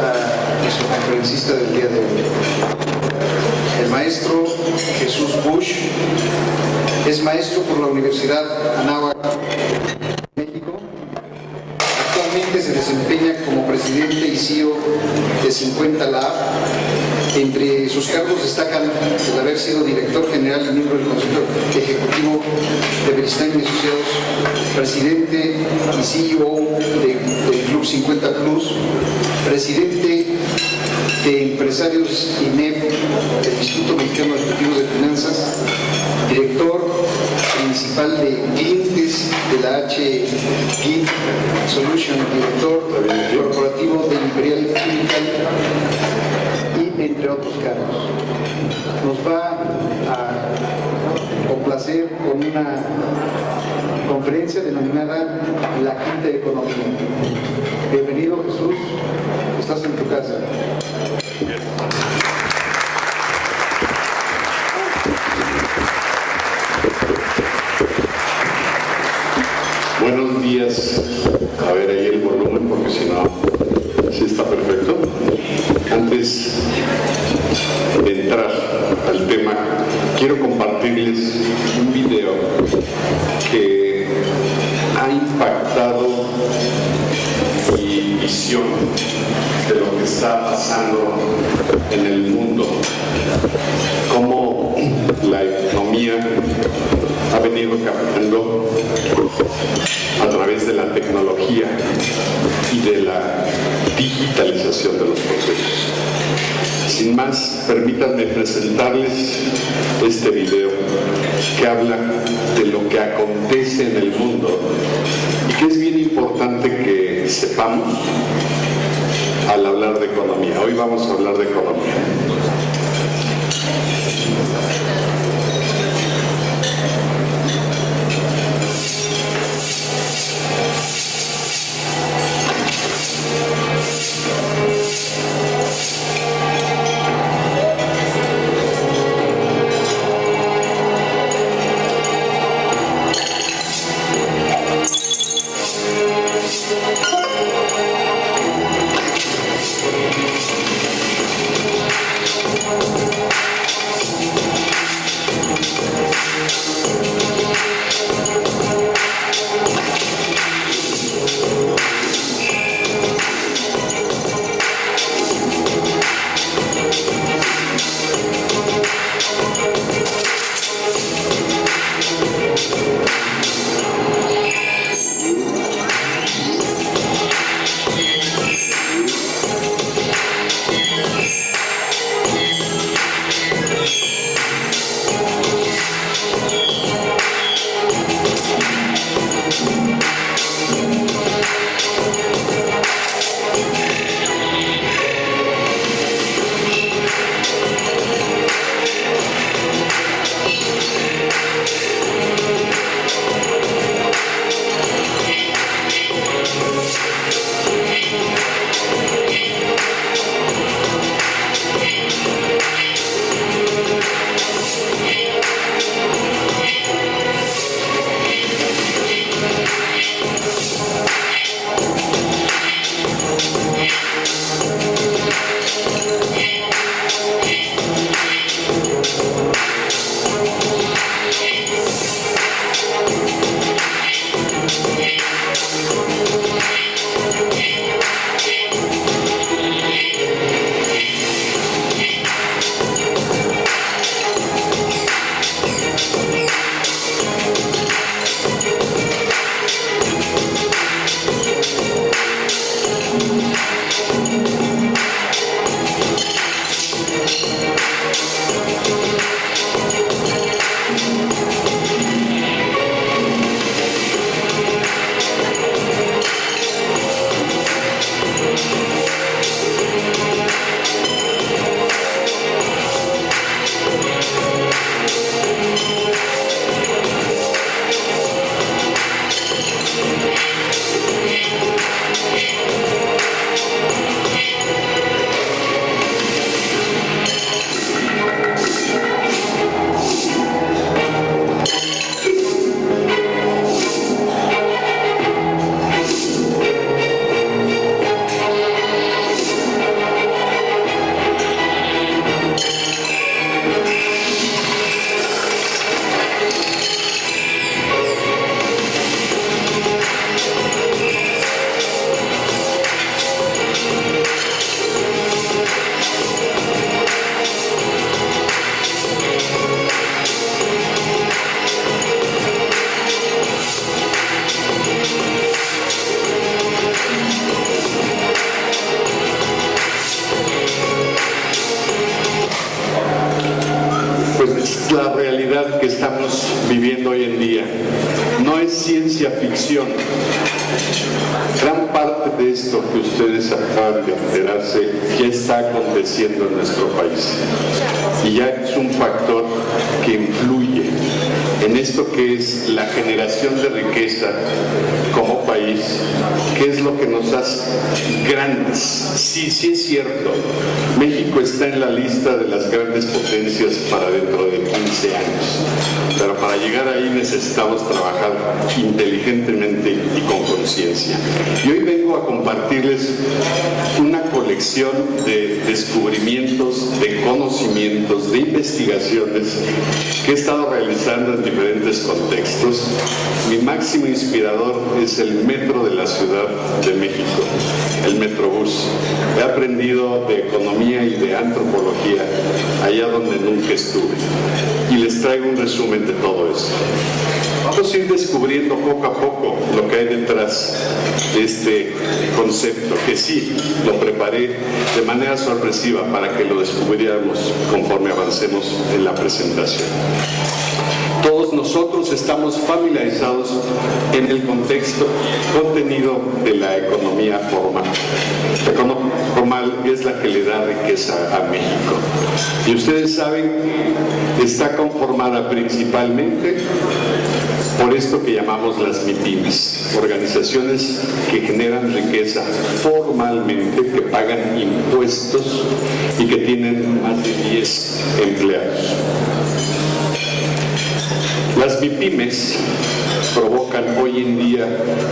a nuestro conferencista del día de hoy. El maestro Jesús Bush es maestro por la Universidad Anáhuac, México. Actualmente se desempeña como presidente y CEO de 50 Lab. Entre sus cargos destacan el haber sido director general y miembro del Consejo Ejecutivo de Beristain y Asociados, presidente y CEO del Club 50 Plus, presidente de Empresarios INEF, del Instituto Mexicano de Ejecutivos de Finanzas, director principal de clientes de la HGIT Solution, director corporativo de Imperial Chemical, y entre otros cargos. Nos va a complacer con una conferencia denominada La Quinta Economía. Bienvenido, Jesús, estás en tu casa. Buenos días. A ver ahí el volumen, porque si no, sí está perfecto. Antes de entrar al tema, quiero compartirles un video que ha impactado mi visión de lo que está pasando en el mundo, cómo la economía ha venido cambiando a través de la tecnología y de la digitalización de los procesos. Sin más, permítanme presentarles este video que habla de lo que acontece en el mundo y que es bien importante que sepamos al hablar de economía. Hoy vamos a hablar de economía. la realidad que estamos viviendo hoy en día. No es ciencia ficción. Gran parte de esto que ustedes acaban de enterarse ya está aconteciendo en nuestro país. Y ya es un factor que influye en esto que es la generación de riqueza como país, que es lo que nos hace grandes. Sí, sí es cierto, México está en la lista de las grandes potencias para dentro de 15 años, pero para llegar ahí necesitamos trabajar inteligentemente y con conciencia. Y hoy vengo a compartirles una colección de descubrimientos, de conocimientos, de investigaciones que he estado realizando en diferentes contextos. Mi máximo inspirador es el metro de la Ciudad de México, el Metrobús. He aprendido de economía y de antropología allá donde nunca estuve. Y les traigo un resumen de todo eso. Vamos a ir descubriendo poco a poco lo que hay detrás de este concepto, que sí, lo preparé de manera sorpresiva para que lo descubriéramos conforme avancemos en la presentación. Todos nosotros estamos familiarizados en el contexto contenido de la economía formal. La economía formal es la que le da riqueza a México. Y ustedes saben que está conformada principalmente por esto que llamamos las MIPYMES, organizaciones que generan riqueza formalmente, que pagan impuestos y que tienen más de 10 empleados. Las MIPYMES provocan hoy en día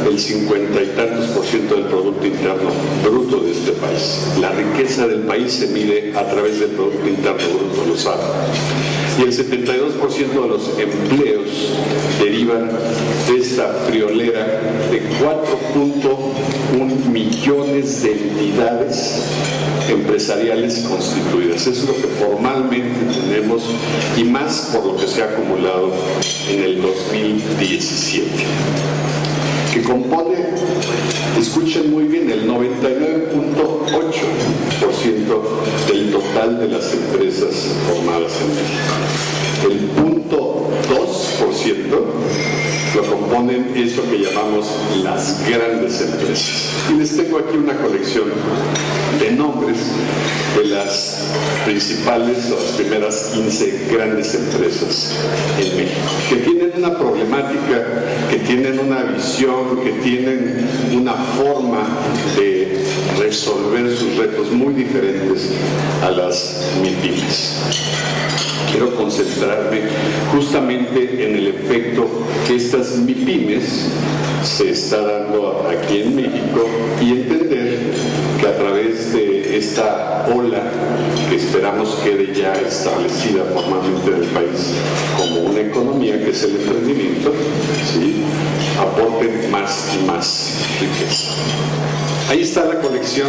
el 50 y tantos % del Producto Interno Bruto de este país. La riqueza del país se mide a través del Producto Interno Bruto, lo saben. Y el 72% de los empleos derivan de esta friolera de 4.1 millones de entidades empresariales constituidas. Eso es lo que formalmente tenemos y más por lo que se ha acumulado en el 2017, que compone, escuchen muy bien, el 99.8% del total de las empresas formadas en México. El 0.2% lo componen eso que llamamos las grandes empresas. Y les tengo aquí una colección de nombres de las principales o las primeras 15 grandes empresas en México, que tienen una problemática, que tienen una visión, que tienen una forma de resolver sus retos muy diferentes a las MIPYMES. Quiero concentrarme justamente en el efecto que estas MIPYMES se está dando aquí en México y entender que a través de esta ola que esperamos quede ya establecida formalmente en el país como una economía que es el emprendimiento, ¿sí?, aporten más y más riqueza. Ahí está la colección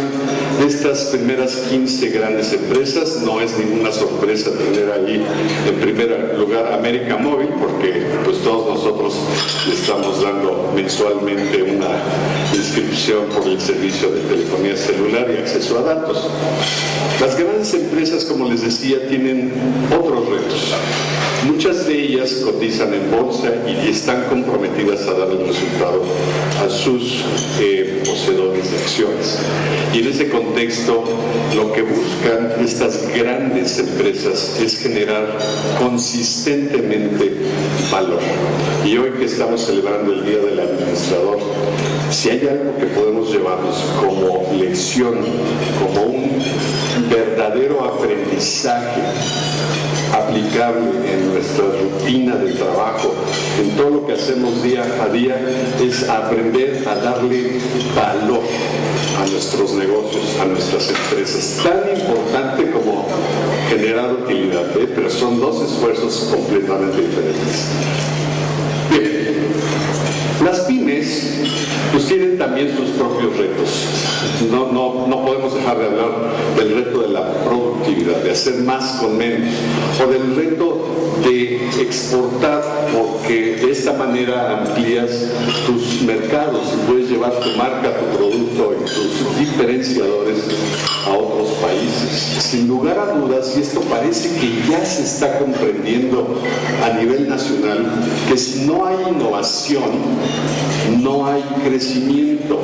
de estas primeras 15 grandes empresas. No es ninguna sorpresa tener allí en primer lugar América Móvil, porque pues todos nosotros le estamos dando mensualmente una inscripción por el servicio de telefonía celular y acceso a datos. Las grandes empresas, como les decía, tienen otros retos. Muchas de ellas cotizan en bolsa y están comprometidas a dar el resultado a sus poseedores de acciones. Y en ese contexto, lo que buscan estas grandes empresas es generar consistentemente valor. Y hoy que estamos celebrando el Día del Administrador, si hay algo que podemos llevarnos como lección, como un verdadero aprendizaje aplicable en nuestra rutina de trabajo, en todo lo que hacemos día a día, es aprender a darle valor a nuestros negocios, a nuestras empresas. Tan importante como generar utilidad, pero son dos esfuerzos completamente diferentes. Bien, las pymes pues tienen también sus propios retos. No podemos dejar de hablar del reto de la productividad, de hacer más con menos, o del reto de exportar, porque de esta manera amplías tus mercados y puedes llevar tu marca, tu producto y tus diferenciadores a otros países. sin lugar a dudas, y esto parece que ya se está comprendiendo a nivel nacional, que si no hay innovación, no hay crecimiento.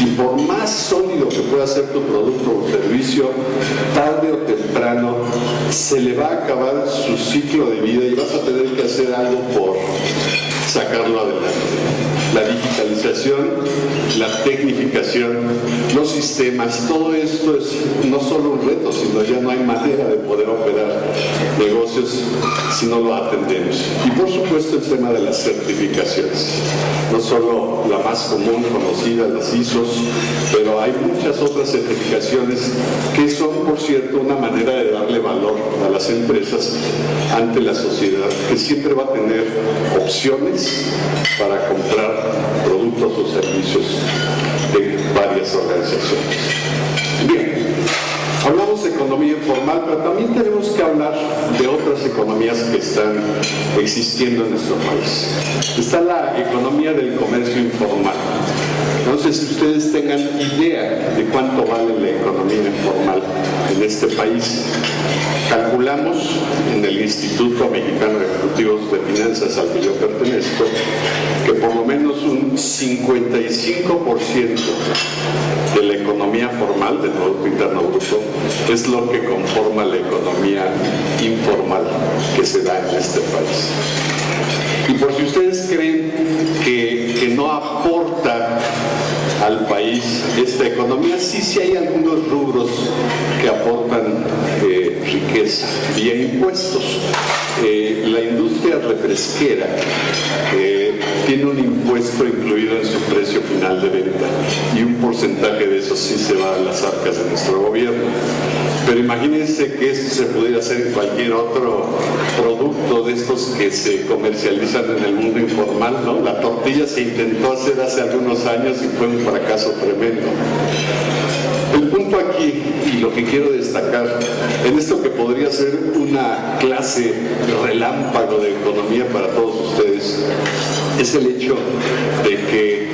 Y por más sólido que pueda ser tu producto o servicio, tarde o temprano se le va a acabar su ciclo de vida y vas a tener que hacer algo por sacarlo adelante. La digitalización, la tecnificación, los sistemas, todo esto es no solo un reto, sino ya no hay manera de poder operar negocios si no lo atendemos. Y por supuesto el tema de las certificaciones, no solo la más común, conocida, las ISOs, pero hay muchas otras certificaciones que son, por cierto, una manera de darle valor a las empresas ante la sociedad, que siempre va a tener opciones para comprar productos o servicios de varias organizaciones. Bien, hablamos de economía informal, pero también tenemos que hablar de otras economías que están existiendo en nuestro país. Está la economía del comercio informal. Entonces, si ustedes tengan idea de cuánto vale la economía informal en este país, calculamos en el Instituto Mexicano de Ejecutivos de Finanzas al que yo pertenezco, que por lo menos un 55% de la economía formal del Producto Interno Bruto es lo que conforma la economía informal que se da en este país. Y por si ustedes creen que no aporta al país esta economía, sí hay algunos rubros que aportan riqueza vía impuestos. La industria refresquera tiene un impuesto incluido en su precio final de venta y un porcentaje de eso sí se va a las arcas de nuestro gobierno. Pero imagínense que esto se pudiera hacer en cualquier otro producto de estos que se comercializan en el mundo informal, ¿no? La tortilla se intentó hacer hace algunos años y fue un fracaso tremendo. El punto aquí, y lo que quiero destacar, en esto que podría ser una clase relámpago de economía para todos ustedes, es el hecho de que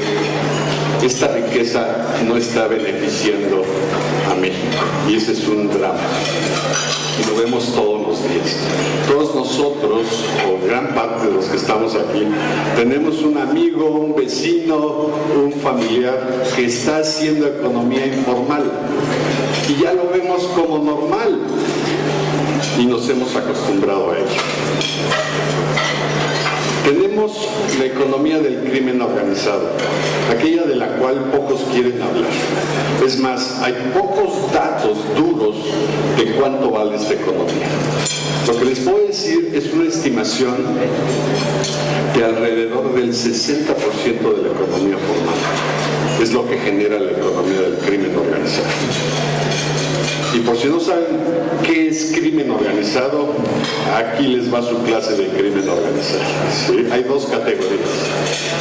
esta riqueza no está beneficiando a México, y ese es un drama, y lo vemos todos los días. Todos nosotros, o gran parte de los que estamos aquí, tenemos un amigo, un vecino, un familiar que está haciendo economía informal, y ya lo vemos como normal, y nos hemos acostumbrado a ello. Tenemos la economía del crimen organizado, aquella de la cual pocos quieren hablar. Es más, hay pocos datos duros de cuánto vale esta economía. Lo que les puedo decir es una estimación de alrededor del 60% de la economía formal. Es lo que genera la economía del crimen organizado. Y por si no saben qué es crimen organizado, aquí les va su clase de crimen organizado. ¿Sí? Hay dos categorías.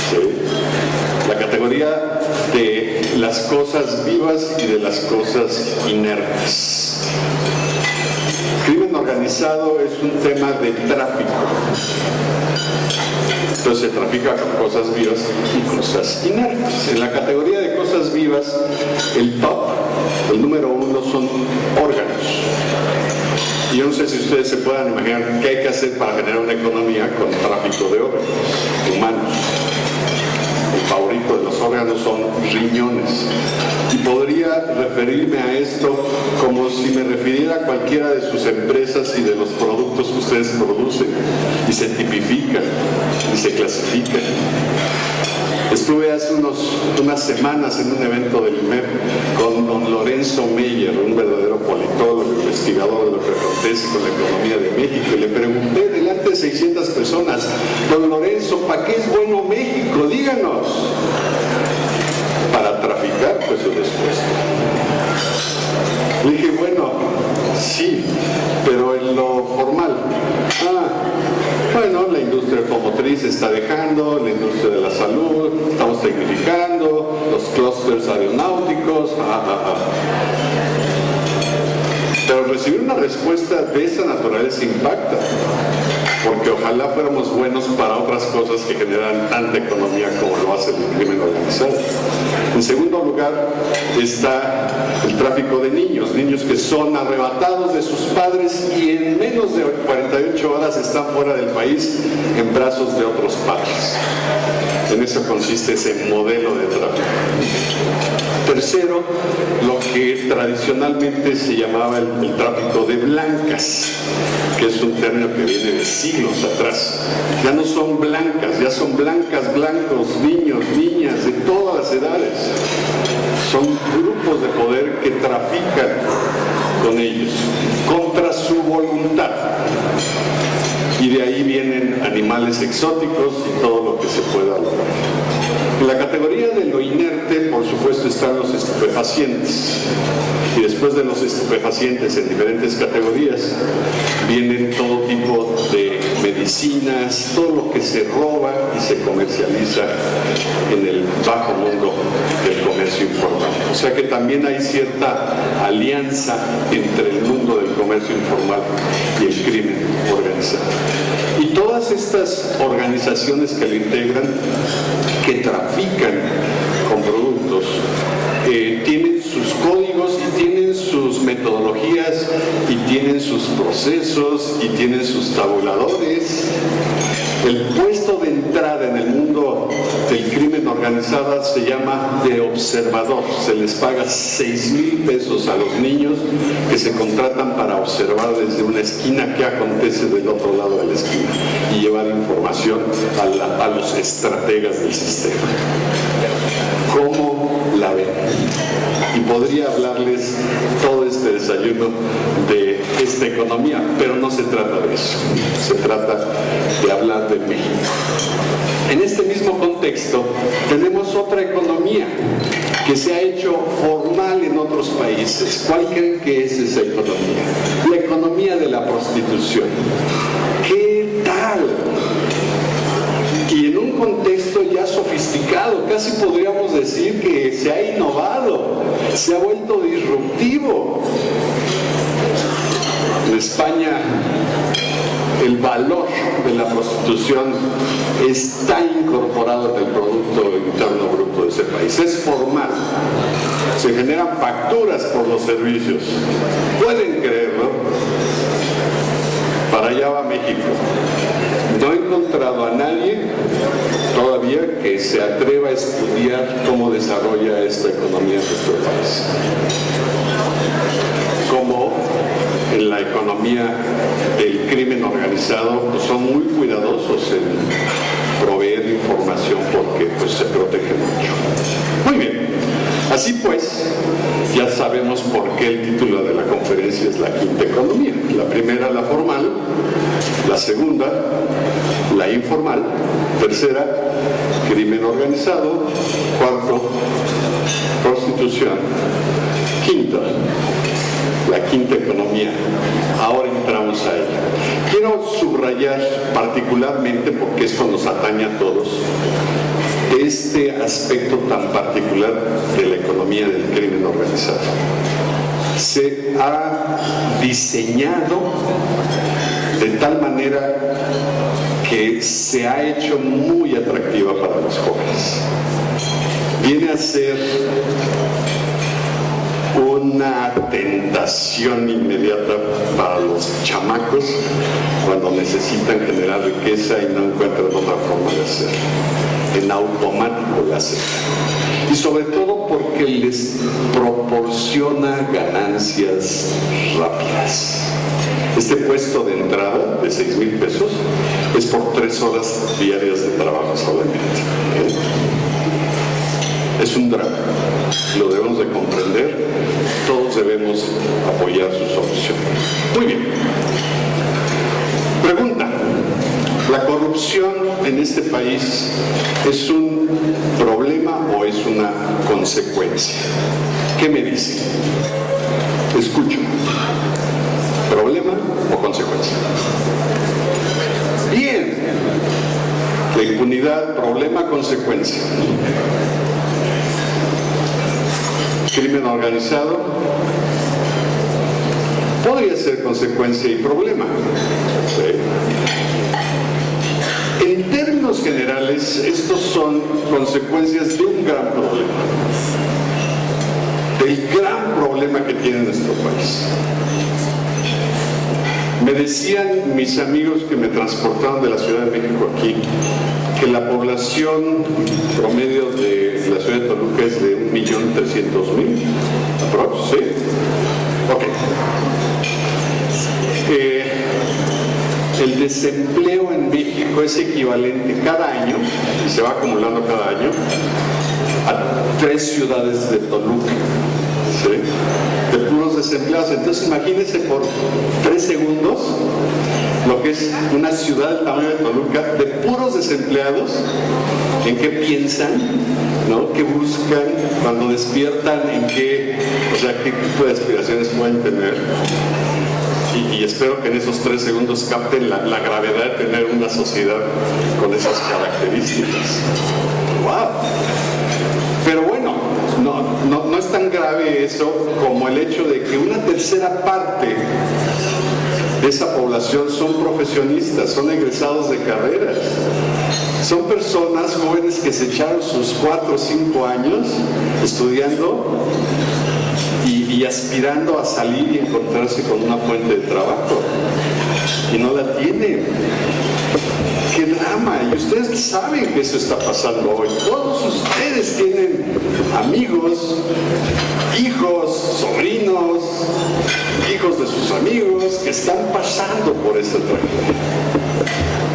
¿Sí? La categoría de las cosas vivas y de las cosas inertes. Crimen organizado es un tema de tráfico. Entonces se trafica con cosas vivas y cosas inertes. En la categoría de cosas vivas, el top, el número 1, son órganos. Y yo no sé si ustedes se puedan imaginar qué hay que hacer para generar una economía con tráfico de órganos humanos. El favorito de los órganos son riñones. Y podría referirme a esto como si me refiriera a cualquiera de sus empresas y de los productos que ustedes producen y se tipifican y se clasifican. Estuve hace unas semanas en un evento del IMER con don Lorenzo Meyer, un verdadero politólogo, investigador de lo que acontece con la economía de México, y le pregunté delante de 600 personas: don Lorenzo, ¿para qué es bueno México? Díganos. Para traficar, pues su respuesta. Le dije, bueno, sí, pero en lo formal. Bueno, la industria automotriz está dejando, la industria de la salud, estamos tecnificando, los clústeres aeronáuticos, Pero recibir una respuesta de esa naturaleza impacta. porque ojalá fuéramos buenos para otras cosas que generan tanta economía como lo hace el crimen organizado. En segundo lugar está el tráfico de niños, niños que son arrebatados de sus padres y en menos de 48 horas están fuera del país en brazos de otros padres. En eso consiste ese modelo de tráfico. Tercero, lo que tradicionalmente se llamaba el tráfico de blancas, que es un término que viene de siglos atrás. Ya no son blancas, ya son blancas, blancos, niños, niñas, de todas las edades. Son grupos de poder que trafican con ellos, contra su voluntad. Y de ahí vienen animales exóticos y todo lo que se pueda lograr. En la categoría de lo inerte, por supuesto, están los estupefacientes. Y después de los estupefacientes en diferentes categorías, vienen todo tipo de medicinas, todo lo que se roba y se comercializa en el bajo mundo del comercio informal. O sea que también hay cierta alianza entre el mundo del comercio informal y el crimen organizado. Y todas estas organizaciones que lo integran, que trafican con productos, tienen sus códigos y tienen sus metodologías y tienen sus procesos y tienen sus tabuladores. El puesto de entrada en el mundo del crimen organizado se llama de observador. Se les paga 6,000 pesos a los niños que se contratan para observar desde una esquina qué acontece del otro lado de la esquina y llevar información a los estrategas del sistema. ¿Cómo la ven? Y podría hablarles todo este desayuno de esta economía, pero no se trata de eso. Se trata de hablar de México. En este mismo contexto tenemos otra economía que se ha hecho formal en otros países. ¿Cuál creen que es esa economía? La economía de la prostitución. ¿Qué tal? Y en un contexto ya sofisticado, casi podríamos decir que se ha innovado, se ha vuelto disruptivo. En España, el valor de la prostitución está incorporado en el Producto Interno Bruto de ese país. Es formal. Se generan facturas por los servicios. ¿Pueden creerlo? Para allá va México. No he encontrado a nadie todavía que se atreva a estudiar cómo desarrolla esta economía en nuestro país. Como en la economía del crimen organizado, pues son muy cuidadosos en proveer información porque pues, se protege mucho. Muy bien. Así pues, ya sabemos por qué el título de la conferencia es la quinta economía. La primera, la formal; la segunda, la informal; tercera, crimen organizado; cuarto, prostitución; quinta, la quinta economía. Ahora entramos a ella. Quiero subrayar particularmente, porque esto nos atañe a todos, este aspecto tan particular de la economía del crimen organizado. Se ha diseñado de tal manera que se ha hecho muy atractiva para los jóvenes. Viene a ser una tentación inmediata para los chamacos cuando necesitan generar riqueza y no encuentran otra forma de hacerlo. En automático la hacen. Y sobre todo porque les proporciona ganancias rápidas. Este puesto de entrada de 6,000 pesos es por 3 horas diarias de trabajo solamente. Es un drama, lo debemos de comprender, todos debemos apoyar su solución. Muy bien. Pregunta: ¿la corrupción en este país es un problema o es una consecuencia? ¿Qué me dice? Escucho. ¿Problema o consecuencia? Bien. La impunidad, problema, consecuencia. Crimen organizado podría ser consecuencia y problema. ¿Sí? generales, estos son consecuencias de un gran problema, del gran problema que tiene nuestro país. Me decían mis amigos que me transportaron de la Ciudad de México aquí, que la población promedio de la ciudad de Toluca es de 1.300.000, ¿sí? Ok. El desempleo en México es equivalente cada año, y se va acumulando cada año, a 3 ciudades de Toluca, ¿sí? De puros desempleados. Entonces imagínense por 3 segundos lo que es una ciudad del tamaño de Toluca, de puros desempleados. ¿En qué piensan? ¿No? ¿Qué buscan? Cuando despiertan, ¿en qué? O sea, ¿qué tipo de aspiraciones pueden tener? Y espero que en esos 3 segundos capten la gravedad de tener una sociedad con esas características. ¡Wow! Pero bueno, no es tan grave eso como el hecho de que una tercera parte de esa población son profesionistas, son egresados de carreras. Son personas jóvenes que se echaron sus 4 o 5 años estudiando y aspirando a salir y encontrarse con una fuente de trabajo. Y no la tienen. ¡Qué drama! Y ustedes saben que eso está pasando hoy. Todos ustedes tienen amigos, hijos, sobrinos, hijos de sus amigos que están pasando por esta tragedia.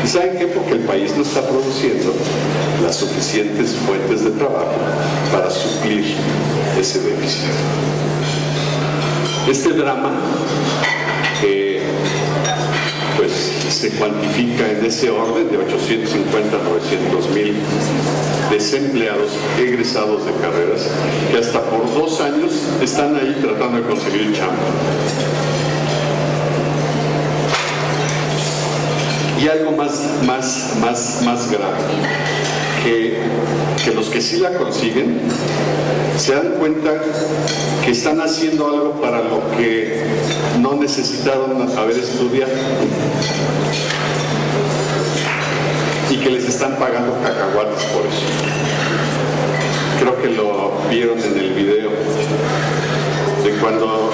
¿Y saben qué? Porque el país no está produciendo las suficientes fuentes de trabajo para suplir ese déficit. Este drama pues se cuantifica en ese orden de 850 a 900.000 desempleados egresados de carreras que hasta por 2 años están ahí tratando de conseguir chamba. Y algo más grave, que los que sí la consiguen se dan cuenta que están haciendo algo para lo que no necesitaron haber estudiado y que les están pagando cacahuates por eso. Creo que lo vieron en el video de cuando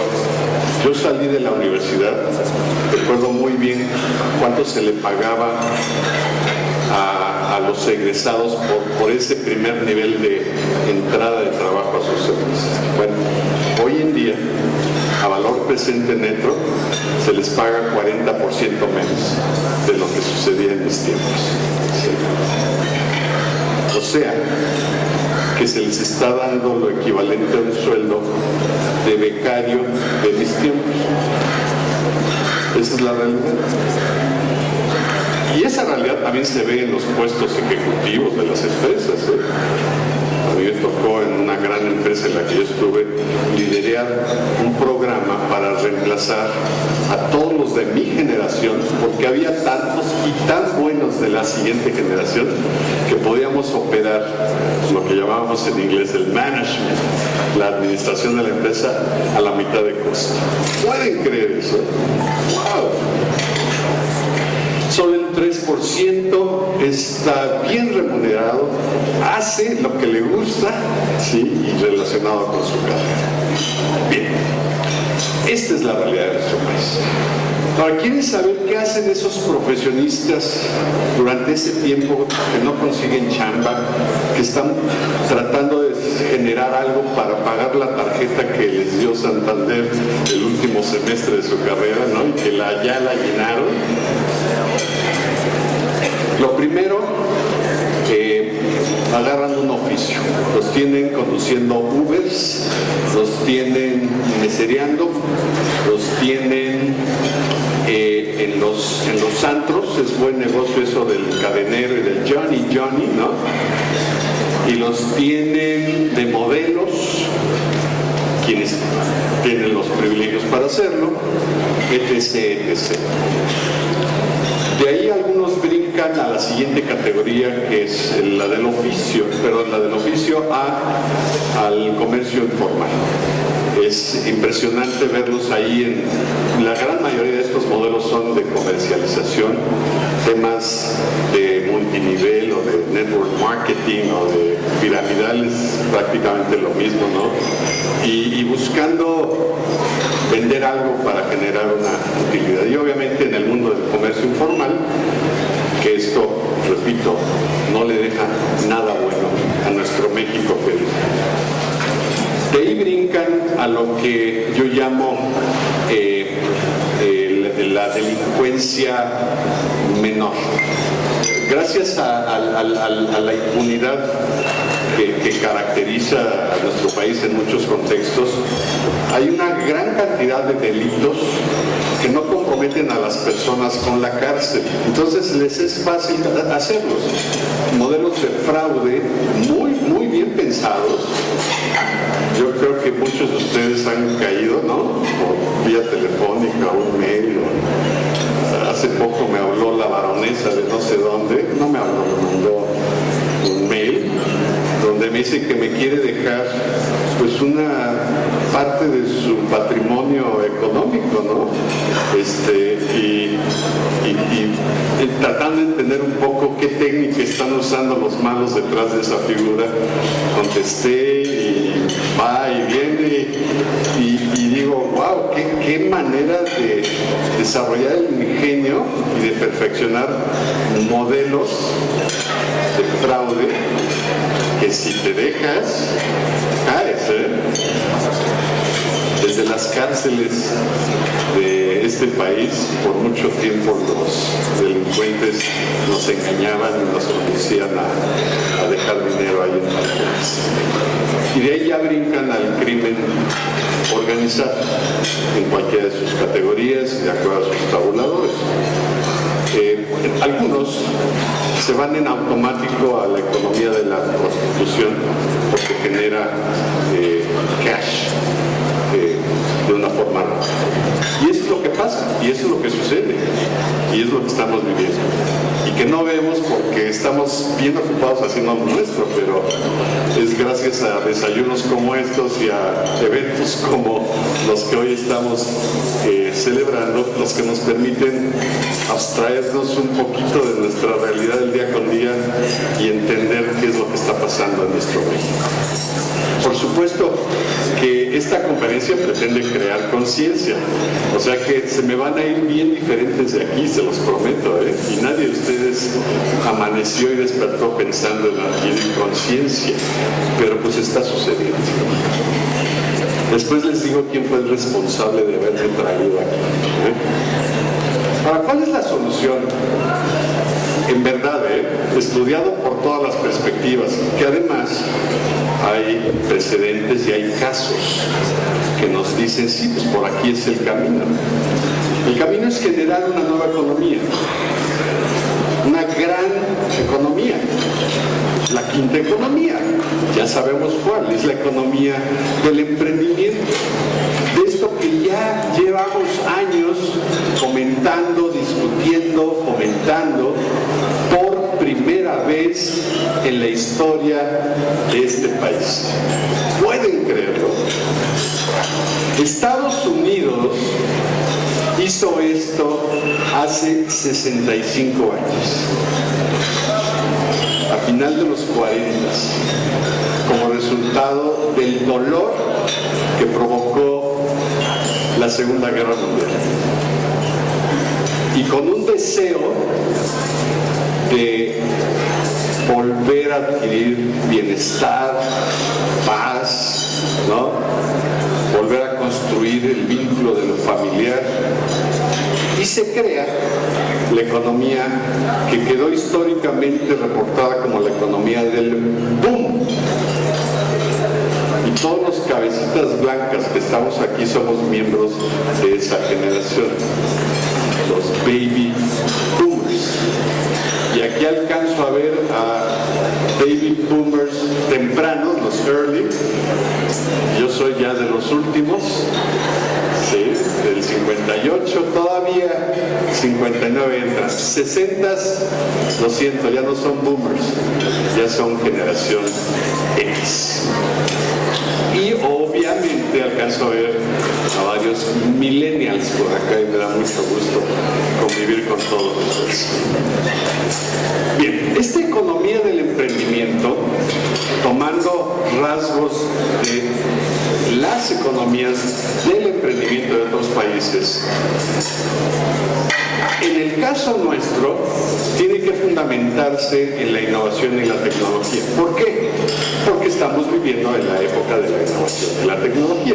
yo salí de la universidad. Recuerdo muy bien cuánto se le pagaba a los egresados por ese primer nivel de entrada de trabajo a sus servicios. Bueno, hoy en día, a valor presente neto, se les paga 40% menos de lo que sucedía en mis tiempos. ¿Sí? O sea, que se les está dando lo equivalente a un sueldo de becario de mis tiempos. Esa es la realidad. Y esa realidad también se ve en los puestos ejecutivos de las empresas. A mí me tocó en una gran empresa en la que yo estuve liderar un programa para reemplazar a todos los de mi generación, porque había tantos y tan buenos de la siguiente generación que podíamos operar lo que llamábamos en inglés el management, la administración de la empresa, a la mitad de costo. ¿Pueden creer eso? ¡Wow! Solo el 3% está bien remunerado, hace lo que le gusta, ¿sí? Y relacionado con su carrera. Bien, esta es la realidad de nuestro país. Ahora, ¿quieren saber qué hacen esos profesionistas durante ese tiempo que no consiguen chamba, que están tratando de generar algo para pagar la tarjeta que les dio Santander el último semestre de su carrera, ¿no? Y que ya la llenaron? Lo primero, agarran un oficio. Los tienen conduciendo Ubers, los tienen mesereando, los tienen en los antros. Es buen negocio eso del cadenero y del Johnny, ¿no? Y los tienen de modelos, quienes tienen los privilegios para hacerlo, etc. De ahí algunos brincan a la siguiente categoría, que es la del oficio, al comercio informal. Es impresionante verlos ahí. La gran mayoría de estos modelos son de comercialización, temas de multinivel o de network marketing o de piramidal es prácticamente lo mismo, ¿no? Y buscando vender algo para generar una utilidad. Y obviamente en el mundo del comercio informal, que esto, repito, no le deja nada bueno a nuestro México feliz. De ahí brincan a lo que yo llamo la delincuencia menor. Gracias a la impunidad que caracteriza a nuestro país en muchos contextos, hay una gran cantidad de delitos que no comprometen a las personas con la cárcel. Entonces les es fácil hacerlos. Modelos de fraude muy bien pensados. Yo creo que muchos de ustedes han caído, ¿no? Por vía telefónica, un mail. Hace poco me habló la baronesa de no sé dónde, no me habló, me mandó un mail donde me dice que me quiere dejar pues una parte de su patrimonio económico, ¿no? Y tratando de entender un poco qué técnica están usando los malos detrás de esa figura, contesté y va y viene y digo, wow, qué manera de desarrollar el ingenio y de perfeccionar modelos de fraude que si te dejas, caes, Desde las cárceles de este país, por mucho tiempo los delincuentes nos engañaban y nos conducían a dejar dinero ahí en balcones. Y de ahí ya brincan al crimen organizado, en cualquiera de sus categorías, de acuerdo a sus tabuladores. Algunos se van en automático a la economía de la prostitución porque genera cash de una forma rápida. Y eso es lo que pasa, y eso es lo que sucede, y es lo que estamos viviendo. Y que no vemos porque estamos bien ocupados haciendo lo nuestro, pero es gracias a desayunos como estos y a eventos como los que hoy estamos celebrando, los que nos permiten abstraernos un poquito de nuestra realidad del día con día y entender qué es lo que está pasando en nuestro México. Por supuesto que esta conferencia pretende crear conciencia, o sea que se me van a ir bien diferentes de aquí, se los prometo, y nadie de ustedes amaneció y despertó pensando en adquirir conciencia, pero pues está sucediendo. Después les digo quién fue el responsable de haberme traído aquí. Ahora, ¿cuál es la solución? En verdad, estudiado por todas las perspectivas, que además hay precedentes y hay casos que nos dicen, sí, pues por aquí es el camino. El camino es generar una nueva economía, una gran economía, la quinta economía, ya sabemos cuál, es la economía del emprendimiento. De esto que ya llevamos años comentando, discutiendo, fomentando, por primera vez en la historia de este país. ¿Pueden creerlo? Estados Unidos hizo esto hace 65 años, a final de los 40, como resultado del dolor que provocó la Segunda Guerra Mundial. Y con un deseo de volver a adquirir bienestar, paz, ¿no? Volver a construir el vínculo de lo familiar. Y se crea la economía que quedó históricamente reportada como la economía del boom. Y todos los cabecitas blancas que estamos aquí somos miembros de esa generación, los baby boomers. Y aquí alcanzo a ver a baby boomers tempranos, los early. Yo soy ya de los últimos, sí, del 58, todavía 59 entran. 60s, lo siento, ya no son boomers, ya son generación X. Y obviamente alcanzo a ver a varios millennials por acá y me da mucho gusto convivir con todos ustedes. Bien, esta economía del emprendimiento, tomando rasgos de las economías del emprendimiento de otros países, en el caso nuestro, tiene que fundamentarse en la innovación y la tecnología. ¿Por qué? Porque estamos viviendo en la época de la innovación y la tecnología.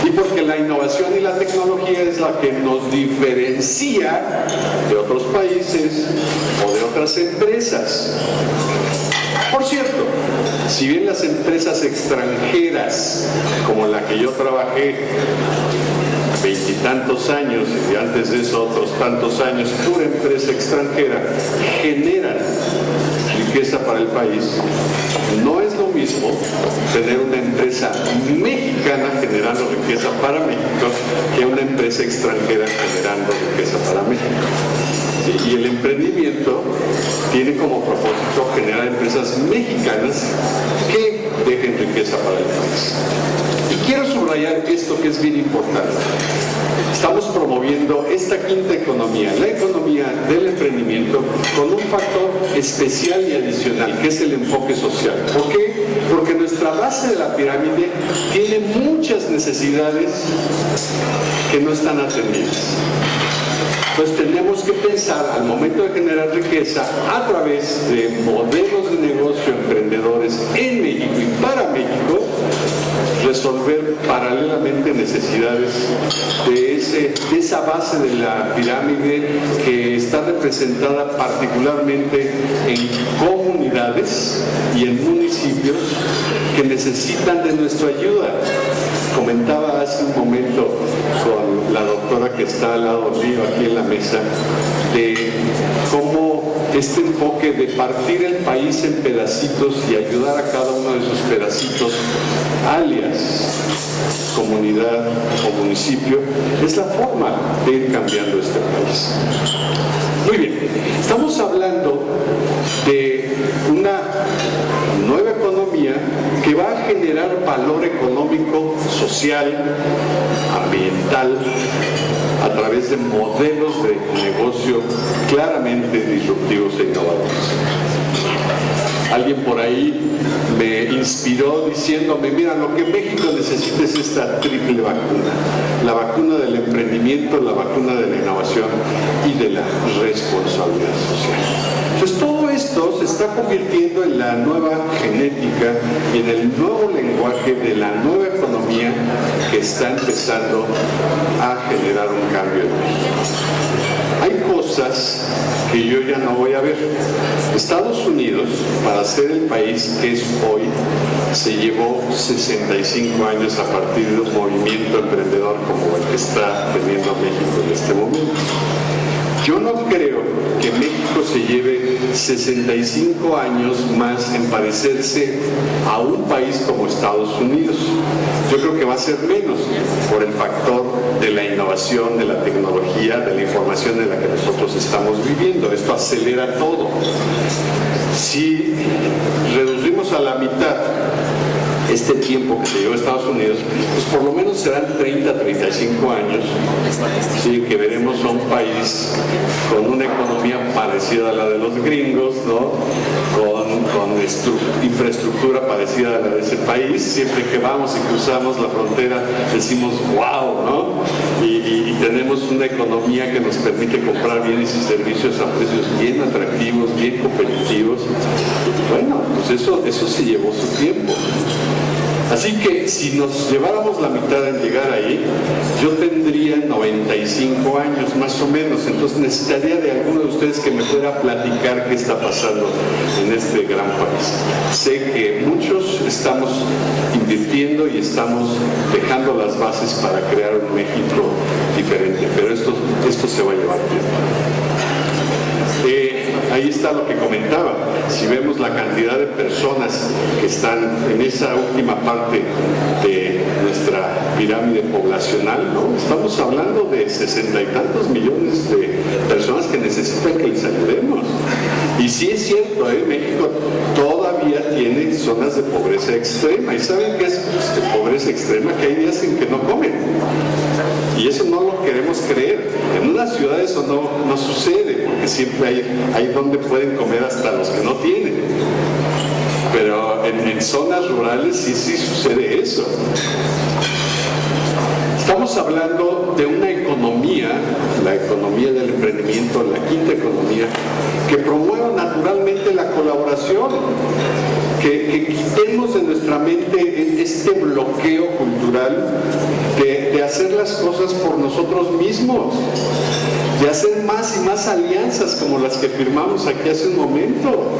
Y porque la innovación y la tecnología es la que nos diferencia de otros países o de otras empresas. Por cierto, si bien las empresas extranjeras, como la que yo trabajé, veintitantos años y antes de eso otros tantos años, pura empresa extranjera, generan riqueza para el país, no es lo mismo tener una empresa mexicana generando riqueza para México que una empresa extranjera generando riqueza para México. Y el emprendimiento tiene como propósito generar empresas mexicanas que dejen riqueza para el país. Y quiero subrayar esto que es bien importante. Estamos promoviendo esta quinta economía, la economía del emprendimiento, con un factor especial y adicional, que es el enfoque social. ¿Por qué? Porque nuestra base de la pirámide tiene muchas necesidades que no están atendidas. Pues tenemos que pensar al momento de generar riqueza a través de modelos de negocio emprendedores en México y para México, resolver paralelamente necesidades de esa base de la pirámide que está representada particularmente en comunidades y en municipios que necesitan de nuestra ayuda. Comentaba hace un momento con la doctora que está al lado mío aquí en la mesa de cómo este enfoque de partir el país en pedacitos y ayudar a cada uno de esos pedacitos, alias comunidad o municipio, es la forma de ir cambiando este país. Muy bien, estamos hablando de una nueva economía que va a generar valor económico, social, ambiental, a través de modelos de negocio claramente disruptivos e innovadores. Alguien por ahí me inspiró diciéndome, mira, lo que México necesita es esta triple vacuna. La vacuna del emprendimiento, la vacuna de la innovación y de la responsabilidad social. Entonces todo esto se está convirtiendo en la nueva genética y en el nuevo lenguaje de la nueva economía que está empezando a generar un cambio en México. Hay cosas que yo ya no voy a ver. Estados Unidos, para ser el país que es hoy, se llevó 65 años a partir de un movimiento emprendedor como el que está teniendo México en este momento. Yo no creo que México se lleve 65 años más en parecerse a un país como Estados Unidos. Yo creo que va a ser menos por el factor de la innovación, de la tecnología, de la información en la que nosotros estamos viviendo. Esto acelera todo. Si reducimos a la mitad este tiempo que se llevó a Estados Unidos, pues por lo menos serán 30, 35 años, ¿sí? Que veremos a un país con una economía parecida a la de los gringos, ¿no? Con infraestructura parecida a la de ese país. Siempre que vamos y cruzamos la frontera decimos wow, ¿no? Y tenemos una economía que nos permite comprar bienes y servicios a precios bien atractivos, bien competitivos. Bueno, pues eso se llevó su tiempo. Así que si nos lleváramos la mitad en llegar ahí, yo tendría 95 años más o menos, entonces necesitaría de alguno de ustedes que me pueda platicar qué está pasando en este gran país. Sé que muchos estamos invirtiendo y estamos dejando las bases para crear un México diferente, pero esto se va a llevar tiempo. Ahí está lo que comentaba. Si vemos la cantidad de personas que están en esa última parte de nuestra pirámide poblacional, ¿no? Estamos hablando de 60 y tantos millones de personas que necesitan que les ayudemos. Y sí es cierto, México todavía tiene zonas de pobreza extrema. ¿Y saben qué es pobreza extrema? Que hay días en que no comen. Y eso no lo queremos creer. En una ciudad eso no sucede, porque siempre hay donde pueden comer hasta los que no tienen. Pero en zonas rurales sí sucede eso. Estamos hablando de una economía, la economía del emprendimiento, la quinta economía, que promueva naturalmente la colaboración, que quitemos de nuestra mente este bloqueo cultural de hacer las cosas por nosotros mismos, de hacer más y más alianzas como las que firmamos aquí hace un momento,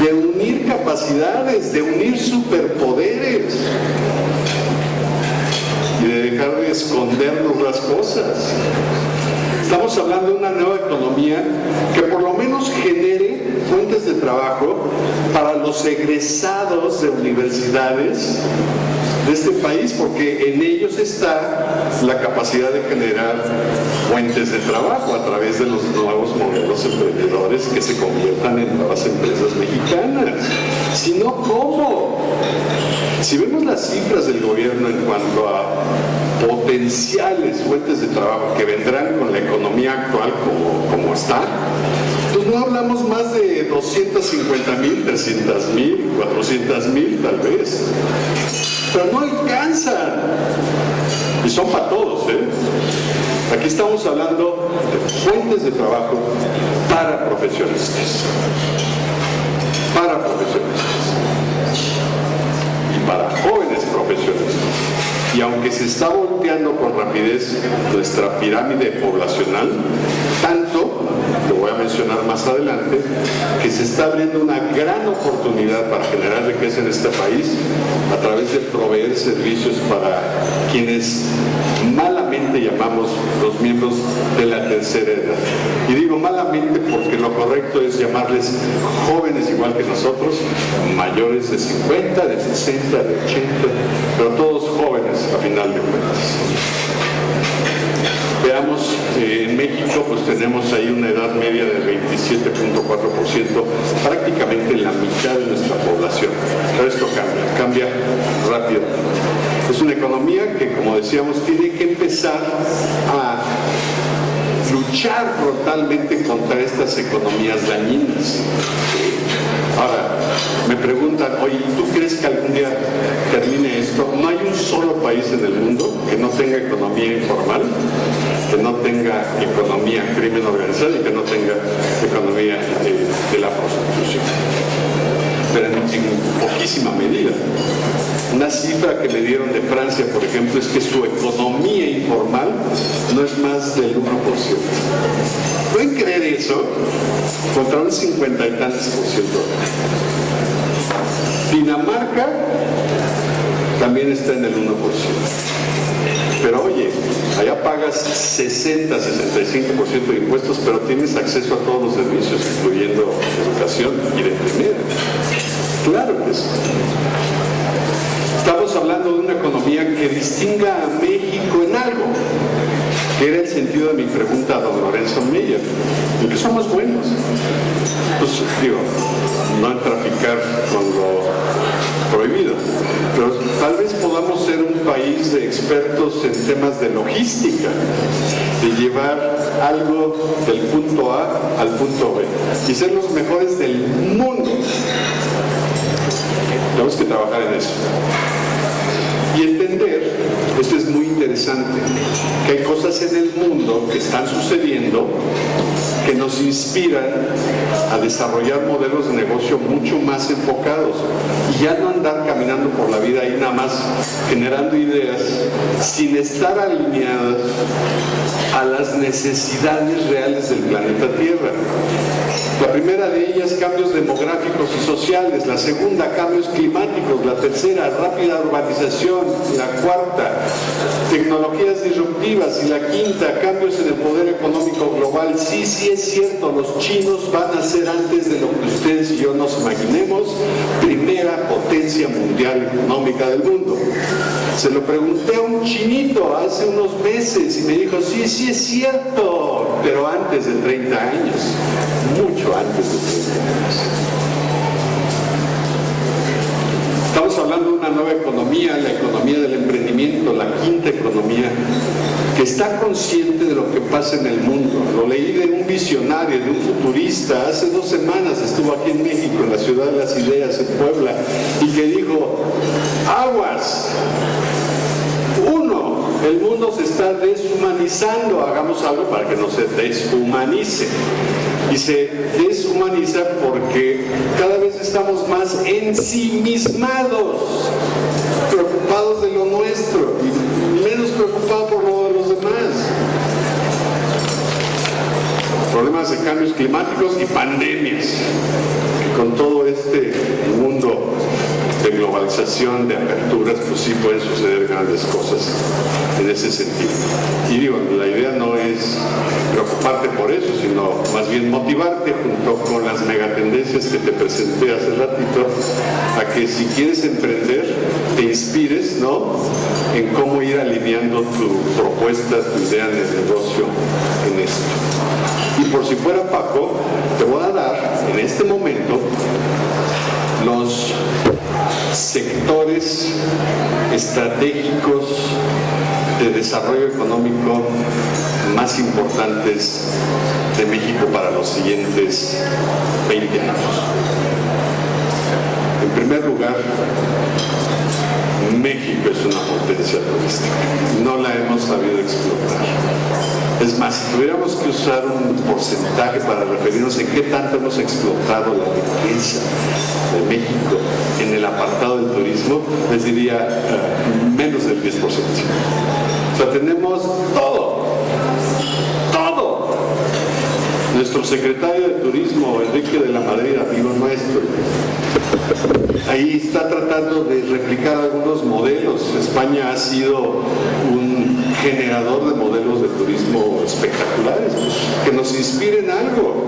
de unir capacidades, de unir superpoderes y de dejar de escondernos las cosas. Estamos hablando de una nueva economía que por lo menos genere fuentes de trabajo para los egresados de universidades de este país, porque en ellos está la capacidad de generar fuentes de trabajo a través de los nuevos modelos emprendedores que se conviertan en nuevas empresas mexicanas. Si no, ¿cómo? Si vemos las cifras del gobierno en cuanto a potenciales fuentes de trabajo que vendrán con la economía actual como está, pues no hablamos más de 250,000, 300,000, 400,000 tal vez, pero no alcanzan, y son para todos, Aquí estamos hablando de fuentes de trabajo para profesionistas y para jóvenes profesionistas. Y aunque se está volteando con rapidez nuestra pirámide poblacional, tanto, lo voy a mencionar más adelante, que se está abriendo una gran oportunidad para generar riqueza en este país a través de proveer servicios para quienes malamente llamamos los miembros de la tercera edad. Y digo malamente porque lo correcto es llamarles jóvenes igual que nosotros, mayores de 50, de 60, de 80, pero todos jóvenes a final de cuentas. Veamos, en México pues tenemos ahí una edad media de 27.4%, prácticamente la mitad de nuestra población. Pero esto cambia rápido. Es una economía que, como decíamos, tiene que empezar a luchar frontalmente contra estas economías dañinas. Ahora, me preguntan, oye, ¿tú crees que algún día termine esto? No hay un solo país en el mundo que no tenga economía informal, que no tenga economía crimen organizado y que no tenga economía de la prostitución. Pero en poquísima medida. Una cifra que me dieron de Francia, por ejemplo, es que su economía informal no es más del 1%. ¿Pueden creer eso? Contra un 50 y tantos %. Dinamarca también está en el 1%. Pero oye, allá pagas 60, 65% de impuestos, pero tienes acceso a todos los servicios, incluyendo educación y de primera. Claro que sí. Estamos hablando de una economía que distinga a México en algo, que era el sentido de mi pregunta a don Lorenzo Meyer. ¿En qué somos buenos? Pues digo, no en traficar con lo prohibido, pero tal vez podamos ser un país de expertos en temas de logística, de llevar algo del punto A al punto B y ser los mejores del mundo. Tenemos que trabajar en eso. Y entender, esto es muy interesante, que hay cosas en el mundo que están sucediendo que nos inspiran a desarrollar modelos de negocio mucho más enfocados y ya no andar caminando por la vida ahí nada más generando ideas sin estar alineadas a las necesidades reales del planeta Tierra. La primera de ellas, cambios demográficos y sociales; la segunda, cambios climáticos; la tercera, rápida urbanización; la cuarta, tecnologías disruptivas; y la quinta, cambios en el poder económico global. sí, sí es cierto, los chinos van a ser antes de lo que ustedes y yo nos imaginemos, primera potencia mundial económica del mundo. Se lo pregunté a un chinito hace unos meses y me dijo, sí, sí es cierto, pero antes de 30 años, mucho antes de 30 años. Estamos hablando de una nueva economía, la economía del emprendimiento, la quinta economía, que está consciente de lo que pasa en el mundo. Lo leí de un visionario, de un futurista, hace 2 semanas estuvo aquí en México, en la Ciudad de las Ideas, en Puebla, y que dijo, aguas, el mundo se está deshumanizando, hagamos algo para que no se deshumanice. Y se deshumaniza porque cada vez estamos más ensimismados, preocupados de lo nuestro y menos preocupados por lo de los demás. Problemas de cambios climáticos y pandemias. Y con todo este mundo de globalización, de aperturas, pues sí pueden suceder grandes cosas en ese sentido. Y digo, la idea no es preocuparte por eso, sino más bien motivarte junto con las megatendencias que te presenté hace ratito, a que si quieres emprender, te inspires, ¿no?, en cómo ir alineando tu propuesta, tu idea de negocio en esto. Y por si fuera Paco, te voy a dar en este momento los sectores estratégicos de desarrollo económico más importantes de México para los siguientes 20 años. En primer lugar, México es una potencia turística. No la hemos sabido explotar. Es más, si tuviéramos que usar un porcentaje para referirnos en qué tanto hemos explotado la riqueza de México en el apartado del turismo, les diría menos del 10%. O sea, tenemos todo. Nuestro secretario de Turismo, Enrique de la Madrid, amigo nuestro, ahí está tratando de replicar algunos modelos. España ha sido un generador de modelos de turismo espectaculares, pues, que nos inspiren algo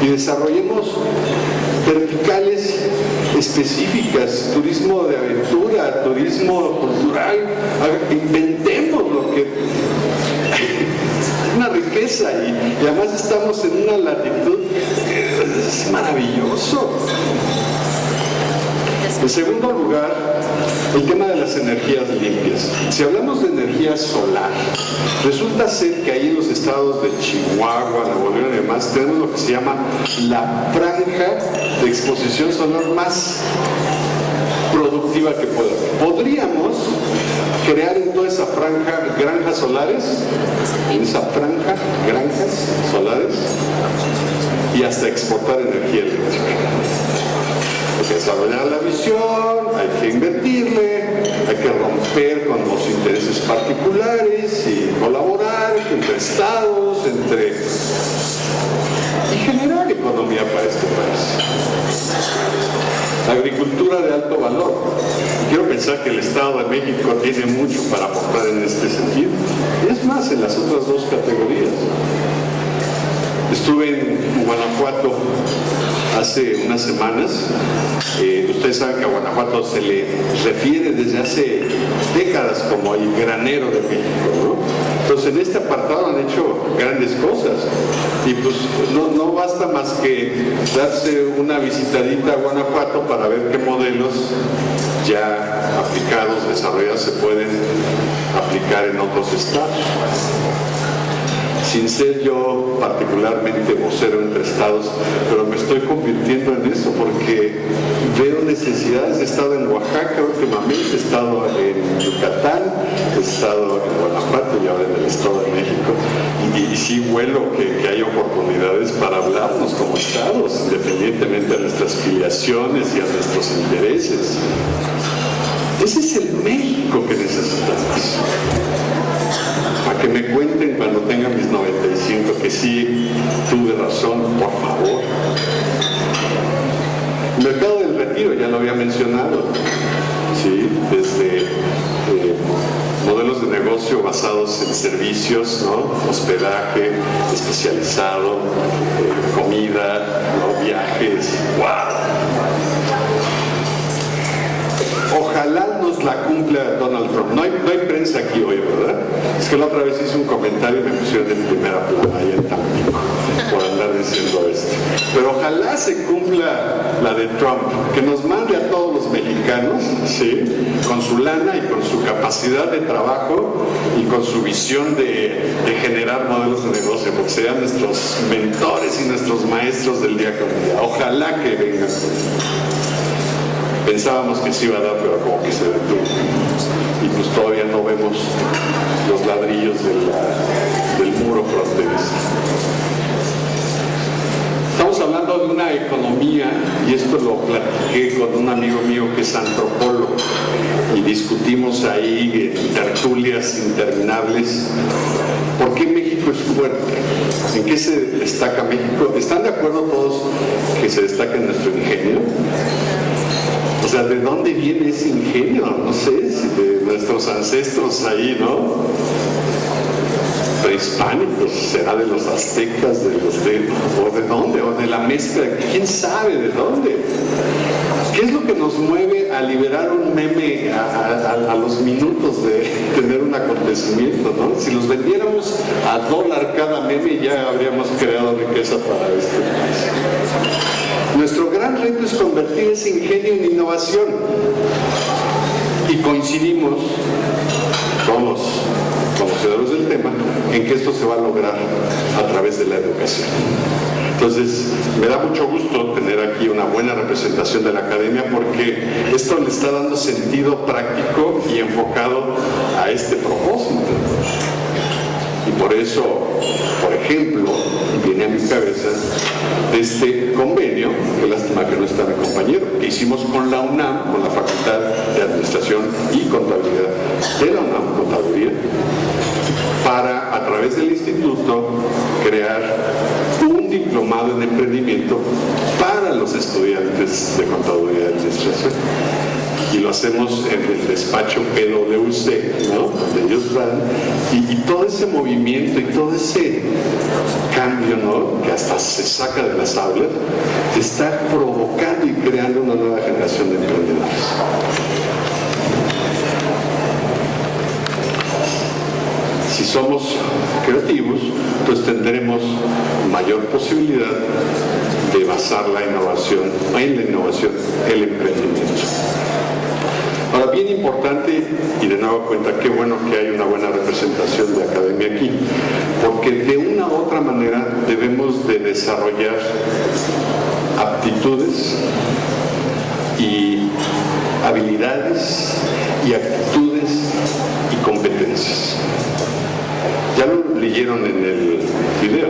y desarrollemos verticales específicas, turismo de aventura, turismo cultural, inventemos lo que una riqueza y además estamos en una latitud que es maravilloso. En segundo lugar, el tema de las energías limpias. Si hablamos de energía solar, resulta ser que ahí en los estados de Chihuahua, Nuevo León y demás, tenemos lo que se llama la franja de exposición solar más productiva que pueda haber. Podríamos crear en toda esa franja granjas solares, y hasta exportar energía eléctrica. Hay que desarrollar la visión, hay que invertirle, hay que romper con los intereses particulares y colaborar entre estados, y generar economía para este país. La agricultura de alto valor. Quiero pensar que el Estado de México tiene mucho para aportar en este sentido. Y es más, en las otras dos categorías. Estuve en Guanajuato hace unas semanas. Ustedes saben que a Guanajuato se le refiere desde hace décadas como el granero de México, ¿no? Entonces en este apartado han hecho grandes cosas y pues no basta más que darse una visitadita a Guanajuato para ver qué modelos ya aplicados, desarrollados, se pueden aplicar en otros estados. Sin ser yo particularmente vocero entre estados, pero me estoy convirtiendo en eso porque veo necesidades. He estado en Oaxaca últimamente, he estado en Yucatán, he estado en Guanajuato y ahora en el Estado de México y sí huelo que hay oportunidades para hablarnos como estados, independientemente de nuestras filiaciones y a nuestros intereses. Ese es el México que necesitamos. Para que me cuenten cuando tengan mis 95 que sí tuve razón, por favor. El mercado del retiro ya lo había mencionado, ¿sí? Desde modelos de negocio bastante basados en servicios, ¿no? Hospedaje especializado, comida, ¿no? Viajes. ¡Wow! Ojalá nos la cumpla Donald Trump. No hay prensa aquí hoy, ¿verdad? Es que la otra vez hice un comentario y me pusieron en primera plana ahí en Tampico por andar diciendo esto. Pero ojalá se cumpla la de Trump, que nos mande a todos los mexicanos, ¿sí? Con su lana y con su capacidad de trabajo y con su visión de generar modelos de negocio, porque sean nuestros mentores y nuestros maestros del día con día. Ojalá que vengan. Pensábamos que sí iba a dar, pero como que se detuvo. Y pues todavía no vemos los ladrillos del muro fronterizo. Estamos hablando de una economía, y esto lo platiqué con un amigo mío que es antropólogo, y discutimos ahí en tertulias interminables. ¿Por qué México es fuerte? ¿En qué se destaca México? ¿Están de acuerdo todos que se destaca en nuestro ingenio? O sea, ¿de dónde viene ese ingenio? No sé, de nuestros ancestros ahí, ¿no? Prehispánicos, será de los aztecas, o de dónde, o de la mezcla, quién sabe de dónde. ¿Qué es lo que nos mueve a liberar un meme a los minutos de tener un acontecimiento, ¿no? Si los vendiéramos a dólar cada meme, ya habríamos creado riqueza para este país. Nuestro gran reto es convertir ese ingenio en innovación. Y coincidimos, todos los conocedores del tema, en que esto se va a lograr a través de la educación. Entonces, me da mucho gusto tener aquí una buena representación de la academia, porque esto le está dando sentido práctico y enfocado a este propósito. Y por eso, por ejemplo, viene a mi cabeza este convenio, qué lástima que no está mi compañero, que hicimos con la UNAM, con la Facultad de Administración y Contabilidad de la UNAM, Contaduría, para, a través del instituto, crear un diplomado en emprendimiento para los estudiantes de Contaduría y Administración. Y lo hacemos en el despacho PwC, ¿no? Donde ellos van, y todo ese movimiento y todo ese cambio, ¿no? Que hasta se saca de las aulas, está provocando y creando una nueva generación de emprendedores. Si somos creativos, pues tendremos mayor posibilidad de basar la innovación, el emprendimiento. Ahora, bien importante, y de nueva cuenta, qué bueno que hay una buena representación de academia aquí, porque de una u otra manera debemos de desarrollar aptitudes y habilidades y actitudes y competencias. Ya lo leyeron en el video.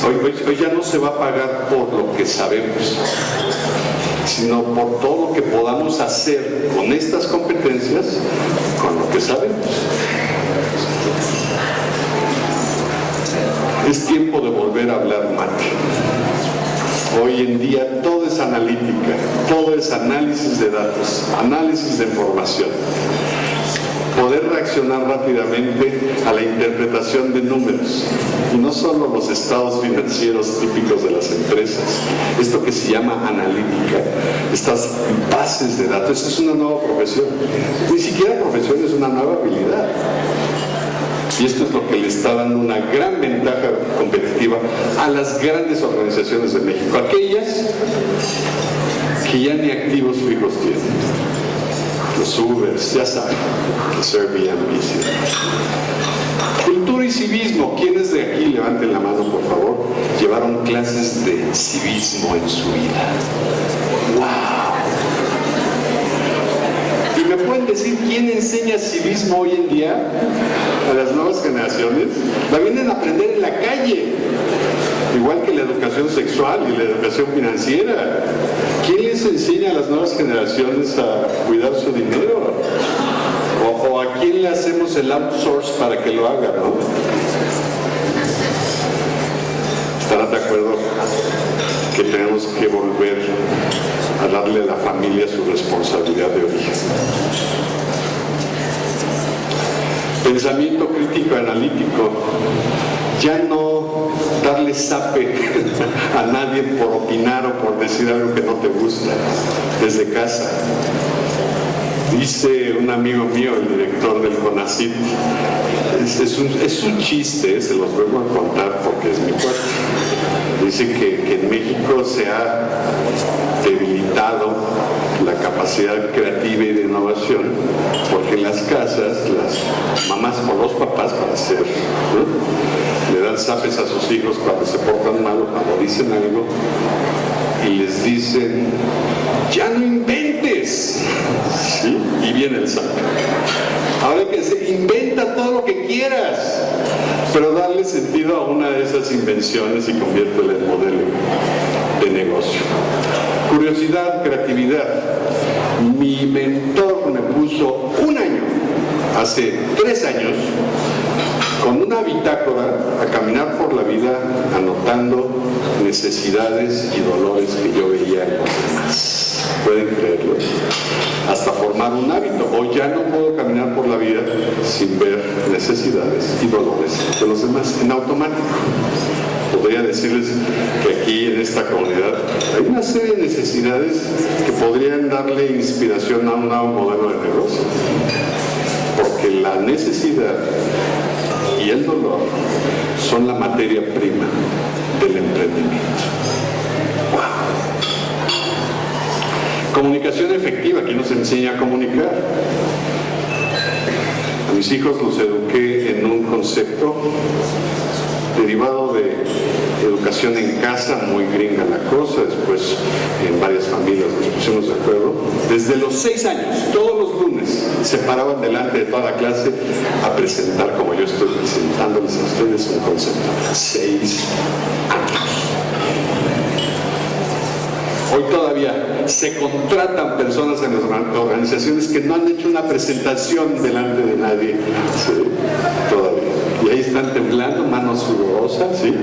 Hoy ya no se va a pagar por lo que sabemos, sino por todo lo que podamos hacer con estas competencias, con lo que sabemos. Es tiempo de volver a hablar mate. Hoy en día todo es analítica, todo es análisis de datos, análisis de información. Poder reaccionar rápidamente a la interpretación de números, y no solo los estados financieros típicos de las empresas, esto que se llama analítica, estas bases de datos. Esta es una nueva profesión, ni siquiera profesión, es una nueva habilidad, y esto es lo que le está dando una gran ventaja competitiva a las grandes organizaciones de México, aquellas que ya ni activos fijos tienen. Los Ubers, ya saben, los Airbnb. Cultura y civismo. ¿Quiénes de aquí, levanten la mano por favor, llevaron clases de civismo en su vida? ¡Wow! ¿Y me pueden decir quién enseña civismo hoy en día a las nuevas generaciones? La vienen a aprender en la calle, igual que la educación sexual y la educación financiera. ¿Quién les enseña a las nuevas generaciones a cuidar su dinero? ¿O a quién le hacemos el outsource para que lo haga, no? ¿Estarán de acuerdo que tenemos que volver a darle a la familia su responsabilidad de origen? Pensamiento crítico analítico. Ya no darle zape a nadie por opinar o por decir algo que no te gusta desde casa. Dice un amigo mío, el director del CONACYT, es un chiste, se los vuelvo a contar porque es mi cuarto. Dice que en México se ha debilitado la capacidad creativa y de innovación porque en las casas las mamás o los papás, para ser, ¿no?, le dan zapes a sus hijos cuando se portan mal o cuando dicen algo y les dicen: ¡ya no inventes! ¿Sí? Y viene el zape. Ahora que se inventa todo lo que quieras, pero darle sentido a una de esas invenciones y conviértela en modelo de negocio. Curiosidad, creatividad. Mi mentor me puso un año, hace 3 años, con una bitácora a caminar por la vida anotando necesidades y dolores que yo veía en los demás. ¿Pueden creerlo? Hasta formar un hábito. Hoy ya no puedo caminar por la vida sin ver necesidades y dolores de los demás en automático. Podría decirles que aquí en esta comunidad hay una serie de necesidades que podrían darle inspiración a un nuevo modelo de negocio. Porque la necesidad y el dolor son la materia prima del emprendimiento. ¡Wow! Comunicación efectiva, aquí nos enseña a comunicar. A mis hijos los eduqué en un concepto derivado de educación en casa, muy gringa la cosa, después en varias familias nos pusimos de acuerdo. Desde los 6 años, todos los lunes, se paraban delante de toda la clase a presentar, como yo estoy presentándoles a ustedes, un concepto. 6 años. Hoy todavía se contratan personas en las organizaciones que no han hecho una presentación delante de nadie, ¿sí? Todavía. Y ahí están temblando, manos sudorosas, ¿sí?,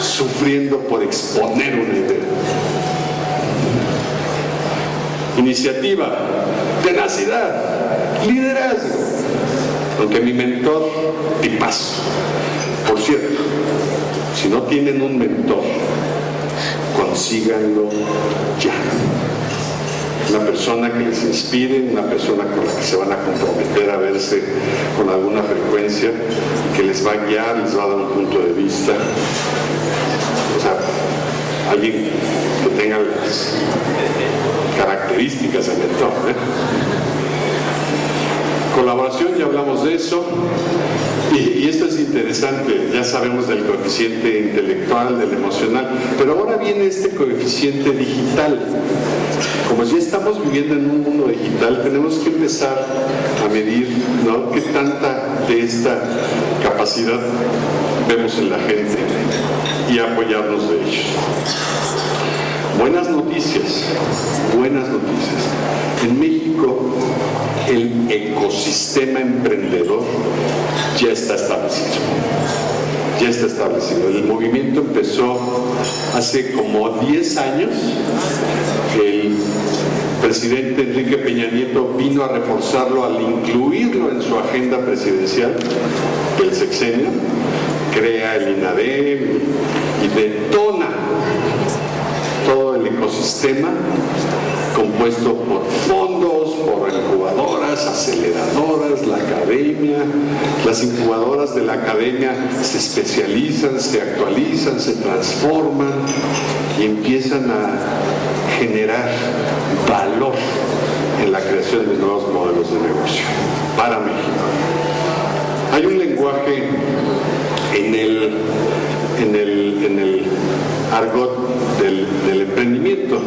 sufriendo por exponer una idea. Iniciativa, tenacidad, liderazgo. Aunque mi mentor, tipazo. Por cierto, si no tienen un mentor, consíganlo ya. Una persona que les inspire, una persona con la que se van a comprometer a verse con alguna frecuencia, que les va a guiar, les va a dar un punto de vista. O sea, alguien que tenga las características del mentor, Colaboración, ya hablamos de eso. Y esto es interesante, ya sabemos del coeficiente intelectual, del emocional, pero ahora viene este coeficiente digital. Como ya estamos viviendo en un mundo digital, tenemos que empezar a medir, ¿no?, qué tanta de esta capacidad vemos en la gente y apoyarnos de ellos. Buenas noticias, buenas noticias. En México, el ecosistema emprendedor ya está establecido. Ya está establecido. El movimiento empezó hace como 10 años. El presidente Enrique Peña Nieto vino a reforzarlo al incluirlo en su agenda presidencial del sexenio. Crea el INADEM y detona todo el ecosistema compuesto por fondos, por incubadoras, aceleradoras, la academia. Las incubadoras de la academia se especializan, se actualizan, se transforman y empiezan a generar valor en la creación de nuevos modelos de negocio para México. Hay un lenguaje en el argot del emprendimiento.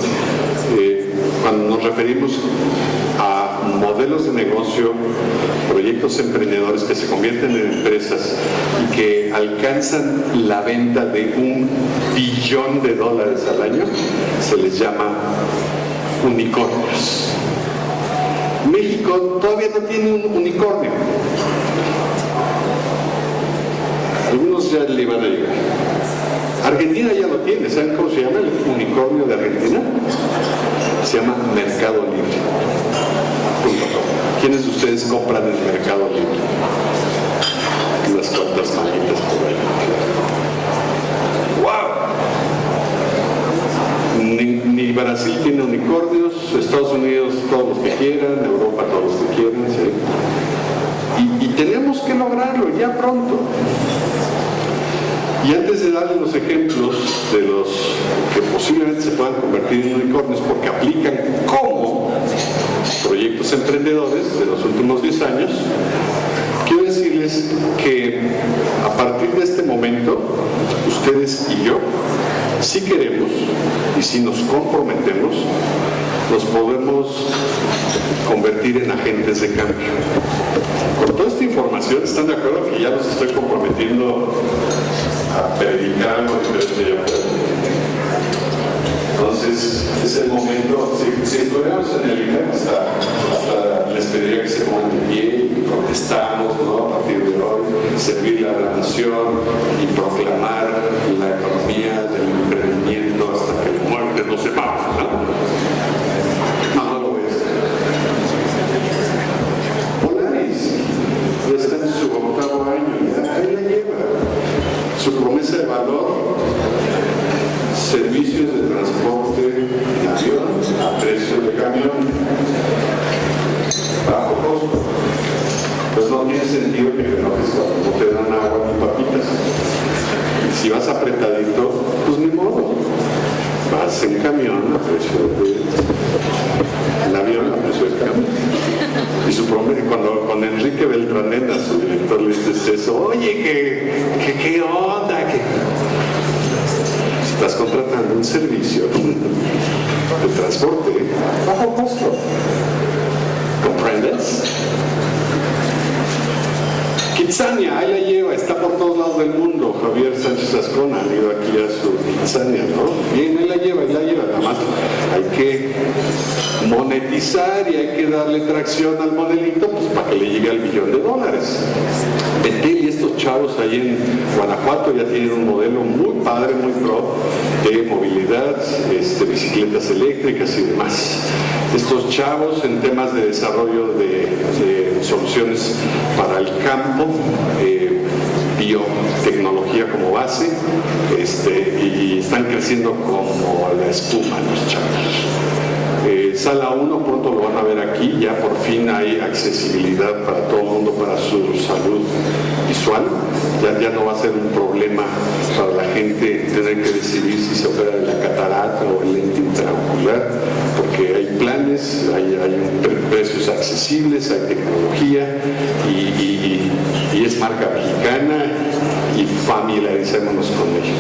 Cuando nos referimos a modelos de negocio, proyectos emprendedores que se convierten en empresas y que alcanzan la venta de $1 billón al año, se les llama unicornios. México todavía no tiene un unicornio. Algunos ya le van a llegar. Argentina ya lo tiene. ¿Saben cómo se llama el unicornio de Argentina? Se llama mercadolibre.com. ¿Quiénes de ustedes compran en el Mercado Libre? Unas cuantas manitas por ahí. ¡Wow! Ni Brasil tiene unicornios, Estados Unidos todos los que quieran, Europa todos los que quieran, ¿sí? Y tenemos que lograrlo ya pronto. Y antes de darle los ejemplos de los que posiblemente se puedan convertir en unicornios porque aplican como proyectos emprendedores de los últimos 10 años, quiero decirles que a partir de este momento, ustedes y yo, si queremos y si nos comprometemos, nos podemos convertir en agentes de cambio. Con toda esta información, ¿están de acuerdo que ya los estoy comprometiendo a predicar algo diferente ya afuera? Entonces, es el momento, si estuviéramos en el INEP, hasta les pediría que se pongan de pie y protestamos, ¿no? A partir de hoy, servir a la nación y proclamar la economía del emprendimiento hasta que la muerte nos separe, ¿no? No lo voy a hacer. Polaris ya está en su 8º año, ahí la lleva. Su promesa de valor, servicios de transporte en avión a precio de camión, bajo costo. Pues no tiene sentido que te enojes cuando no te dan agua ni papitas. Si vas apretadito, pues ni modo. Vas en camión a precio de... en avión a precio de camión. Y su promesa, cuando Enrique Beltranena, su director, le dice eso, oye, ¿qué onda? Estás contratando un servicio de transporte bajo costo. ¿Comprendes? Kitsania, ahí la lleva, está por todos lados del mundo. Javier Sánchez Ascona ha ido aquí a su Kitsania, ¿no? Bien, ahí la lleva, nada más hay que monetizar y hay que darle tracción al modelito, pues para que le llegue al $1 billón. Betel y estos chavos ahí en Guanajuato ya tienen un modelo muy padre, muy pro de movilidad, bicicletas eléctricas y demás. Estos chavos en temas de desarrollo de soluciones para el campo, biotecnología como base, y están creciendo como la espuma los chavos. Sala 1, pronto lo van a ver aquí, ya por fin hay accesibilidad para todo el mundo, para su salud visual. Ya no va a ser un problema para la gente tener que decidir si se opera de la catarata o el lente intraocular, porque hay planes, hay precios accesibles, hay tecnología y es marca mexicana y familiaricémonos con ella.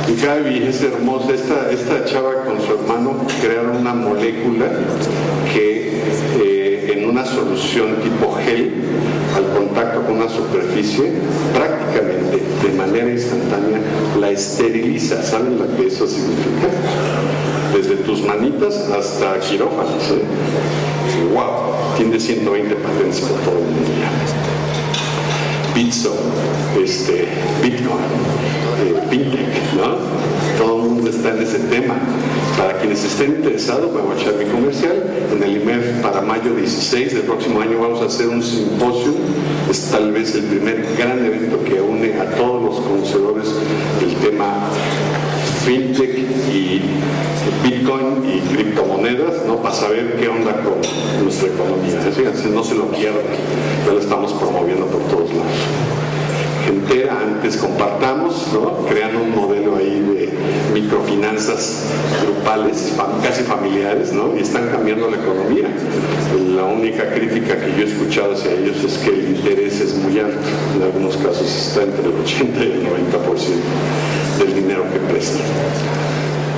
Y Gaby es hermosa, esta chava con su hermano crearon una molécula que en una solución tipo gel, al contacto con una superficie, prácticamente de manera instantánea la esteriliza. ¿Saben lo que eso significa? Desde tus manitas hasta quirófanos. ¡Wow! Tiene 120 patentes por todo el mundo ya. Bitso, Bitcoin, Fintech, ¿no? Todo el mundo está en ese tema. Para quienes estén interesados, me voy a echar mi comercial. En el IMEF para mayo 16 del próximo año vamos a hacer un simposio. Es tal vez el primer gran evento que une a todos los conocedores del tema Fintech y Bitcoin y criptomonedas, ¿no? Para saber qué onda con nuestra economía. Fíjense, no se lo pierdan, ya lo estamos promoviendo por todos lados. Entera, antes compartamos, ¿no? Creando un modelo ahí de microfinanzas grupales, casi familiares, ¿no? Y están cambiando la economía. La única crítica que yo he escuchado hacia ellos es que el interés es muy alto, en algunos casos está entre el 80 y el 90% del dinero que prestan.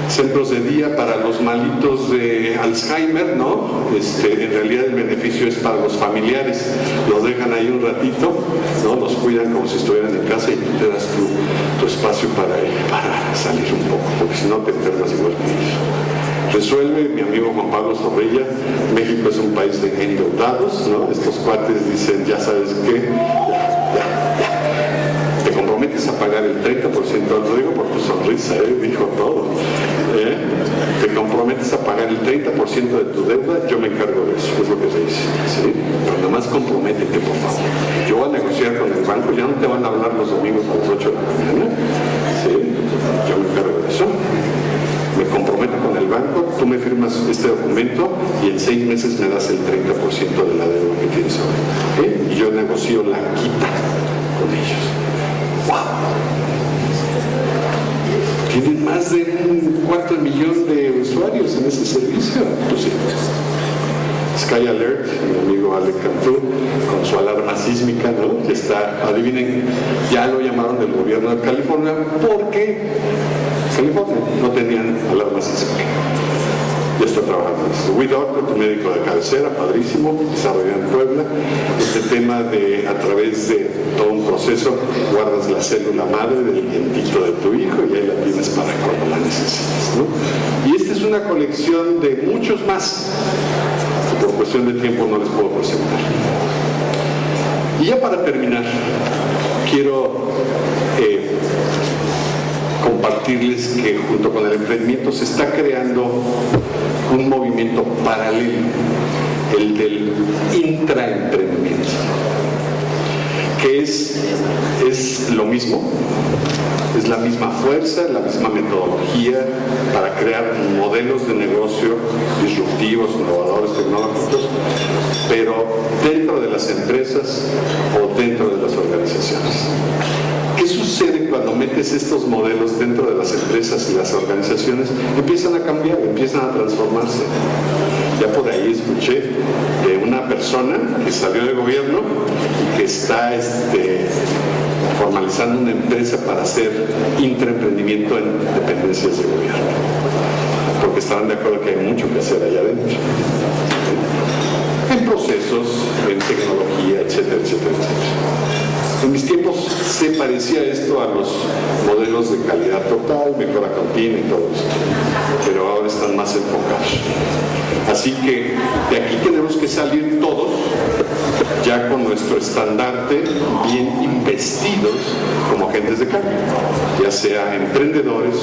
Centros de día para los malitos de Alzheimer, ¿no? En realidad el beneficio es para los familiares. Los dejan ahí un ratito, ¿no? Los cuidan como si estuvieran en casa y tú te das tu espacio para salir un poco, porque si no te enfermas igual que ellos. Resuelve mi amigo Juan Pablo Zorrilla. México es un país de endeudados, ¿no? Estos cuates dicen, ya sabes qué, te comprometo comprometes a pagar el 30%, lo digo por tu sonrisa, dijo todo, te comprometes a pagar el 30% de tu deuda, yo me encargo de eso, es lo que se dice, ¿sí? Pero nada más comprométete, por favor. Yo voy a negociar con el banco, ya no te van a hablar los domingos a las 8 de la mañana, ¿sí? Yo me encargo de eso. Me comprometo con el banco, tú me firmas este documento y en 6 meses me das el 30% de la deuda que tienes ahora, ¿okay? Y yo negocio la quita con ellos. ¡Wow! Tienen más de 250,000 de usuarios en ese servicio. Pues sí. Sky Alert, mi amigo Ale Cantú, con su alarma sísmica, ¿no? Que está, adivinen, ya lo llamaron del gobierno de California porque California no tenían alarma sísmica. Ya está trabajando en esto. WeDoctor, tu médico de cabecera, padrísimo, desarrollado en Puebla. Este tema de, a través de todo un proceso, guardas la célula madre del dientito de tu hijo y ahí la tienes para cuando la necesites, ¿no? Y esta es una colección de muchos más. Por cuestión de tiempo no les puedo presentar. Y ya para terminar, quiero compartirles que junto con el emprendimiento se está creando un movimiento paralelo, el del intraemprendimiento, que es lo mismo, es la misma fuerza, la misma metodología para crear modelos de negocio disruptivos, innovadores, tecnológicos, pero dentro de las empresas o dentro de las organizaciones. ¿Qué sucede cuando metes estos modelos dentro de las empresas y las organizaciones? Empiezan a cambiar, empiezan a transformarse. Ya por ahí escuché de una persona que salió del gobierno y que está formalizando una empresa para hacer intraemprendimiento en dependencias de gobierno, porque estaban de acuerdo que hay mucho que hacer allá adentro, en procesos, en tecnología, etcétera, etcétera, etcétera. En mis tiempos se parecía esto a los modelos de calidad total, mejora continua y todo esto, pero ahora están más enfocados. Así que de aquí tenemos que salir todos ya con nuestro estandarte bien investidos como agentes de cambio, ya sea emprendedores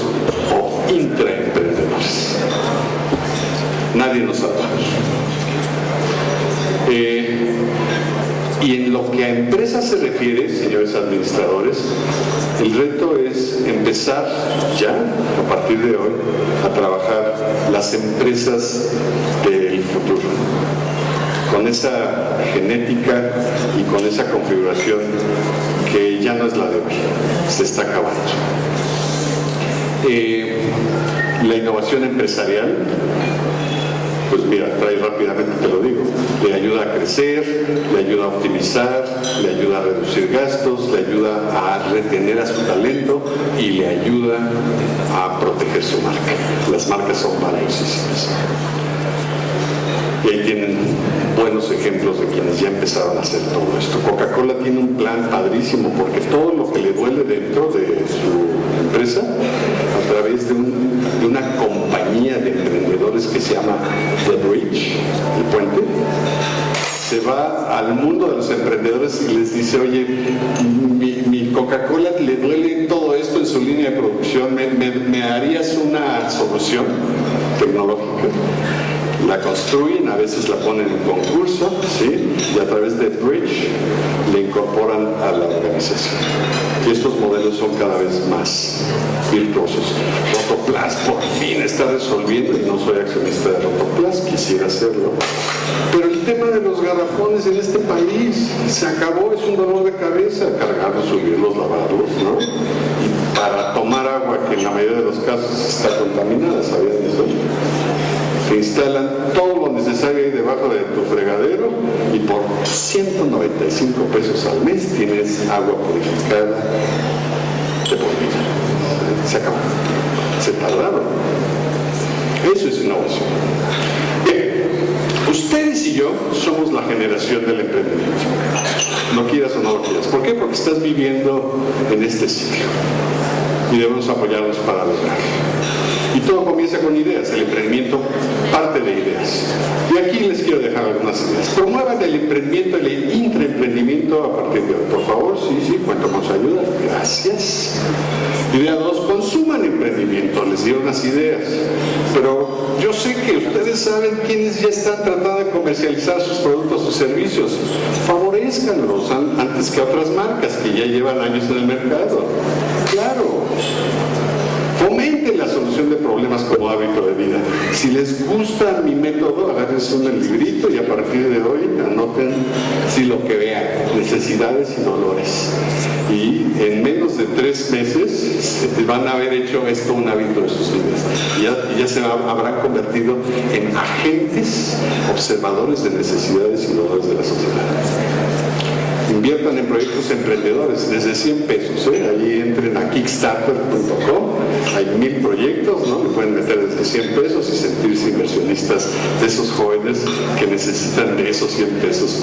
o intraemprendedores. Nadie nos salva. Y en lo que a empresas se refiere, señores administradores, el reto es empezar ya, a partir de hoy, a trabajar las empresas del futuro, con esa genética y con esa configuración que ya no es la de hoy, se está acabando. La innovación empresarial, pues mira, trae rápidamente, te lo digo, le ayuda a crecer, le ayuda a optimizar, le ayuda a reducir gastos, le ayuda a retener a su talento y le ayuda a proteger su marca. Las marcas son valiosísimas. Y ahí tienen buenos ejemplos de quienes ya empezaron a hacer todo esto. Coca-Cola tiene un plan padrísimo porque todo lo que le duele dentro de su empresa, a través de una compañía de emprendedores que se llama The Bridge, el puente, se va al mundo de los emprendedores y les dice: oye, mi Coca-Cola le duele todo esto en su línea de producción, ¿me harías una solución tecnológica? La construyen, a veces la ponen en concurso, ¿sí? Y a través de Bridge le incorporan a la organización. Y estos modelos son cada vez más virtuosos. Rotoplas por fin está resolviendo, y no soy accionista de Rotoplas, quisiera hacerlo. Pero el tema de los garrafones en este país se acabó, es un dolor de cabeza, cargarlos, subirlos, lavarlos, ¿no? Y para tomar agua, que en la mayoría de los casos está contaminada, ¿sabían eso? Te instalan todo lo necesario ahí debajo de tu fregadero y por 195 pesos al mes tienes agua purificada de por vida. Se acabó. Se tardaron. Eso es innovación. Bien, ustedes y yo somos la generación del emprendimiento. No quieras o no lo quieras. ¿Por qué? Porque estás viviendo en este sitio y debemos apoyarnos para lograrlo. Y todo comienza con ideas, el emprendimiento parte de ideas. Y aquí les quiero dejar algunas ideas. Promuevan el emprendimiento y el intraemprendimiento a partir de hoy. Por favor, sí, cuento con su ayuda. Gracias. Idea 2, consuman emprendimiento. Les di unas ideas. Pero yo sé que ustedes saben quiénes ya están tratando de comercializar sus productos o servicios. Favorezcanlos antes que otras marcas que ya llevan años en el mercado. Claro. Fomenten la solución de problemas como hábito de vida. Si les gusta mi método, agárrense un librito y a partir de hoy anoten lo que vean, necesidades y dolores. Y en menos de 3 meses van a haber hecho esto un hábito de sus vidas. Y ya se habrán convertido en agentes observadores de necesidades y dolores de la sociedad. Inviertan en proyectos emprendedores desde 100 pesos. Ahí entren a kickstarter.com, hay 1000 proyectos, ¿no? Le pueden meter desde 100 pesos y sentirse inversionistas de esos jóvenes que necesitan de esos 100 pesos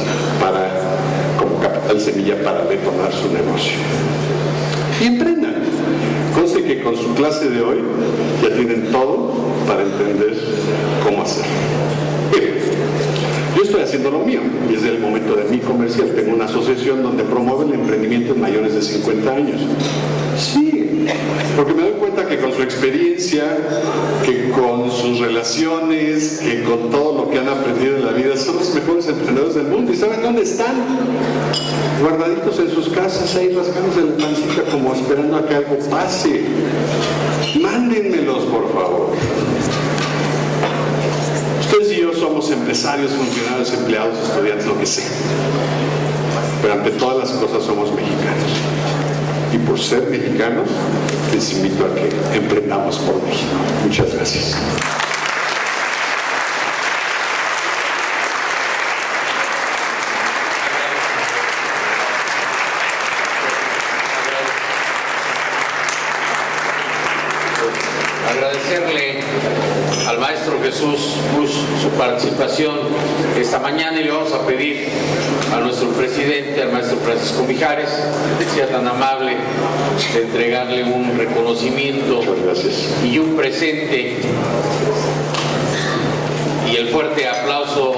como capital semilla para detonar su negocio. Y emprendan. Conste que con su clase de hoy ya tienen todo para entender cómo hacerlo. Yo estoy haciendo lo mío y es el momento de mi comercial. Tengo una asociación donde promueve el emprendimiento en mayores de 50 años. Sí, porque me doy cuenta que con su experiencia, que con sus relaciones, que con todo lo que han aprendido en la vida, son los mejores emprendedores del mundo. ¿Y saben dónde están? Guardaditos en sus casas, ahí rasgándose la pancita como esperando a que algo pase. Mándenmelos, por favor. Ustedes y yo somos empresarios, funcionarios, empleados, estudiantes, lo que sea. Pero ante todas las cosas somos mexicanos. Y por ser mexicanos, les invito a que emprendamos por México. Muchas gracias. Agradecerle al maestro Jesús Bush su participación esta mañana y le vamos a pedir a nuestro presidente, al maestro Francisco Mijares, que sea tan amable de entregarle un reconocimiento y un presente y el fuerte aplauso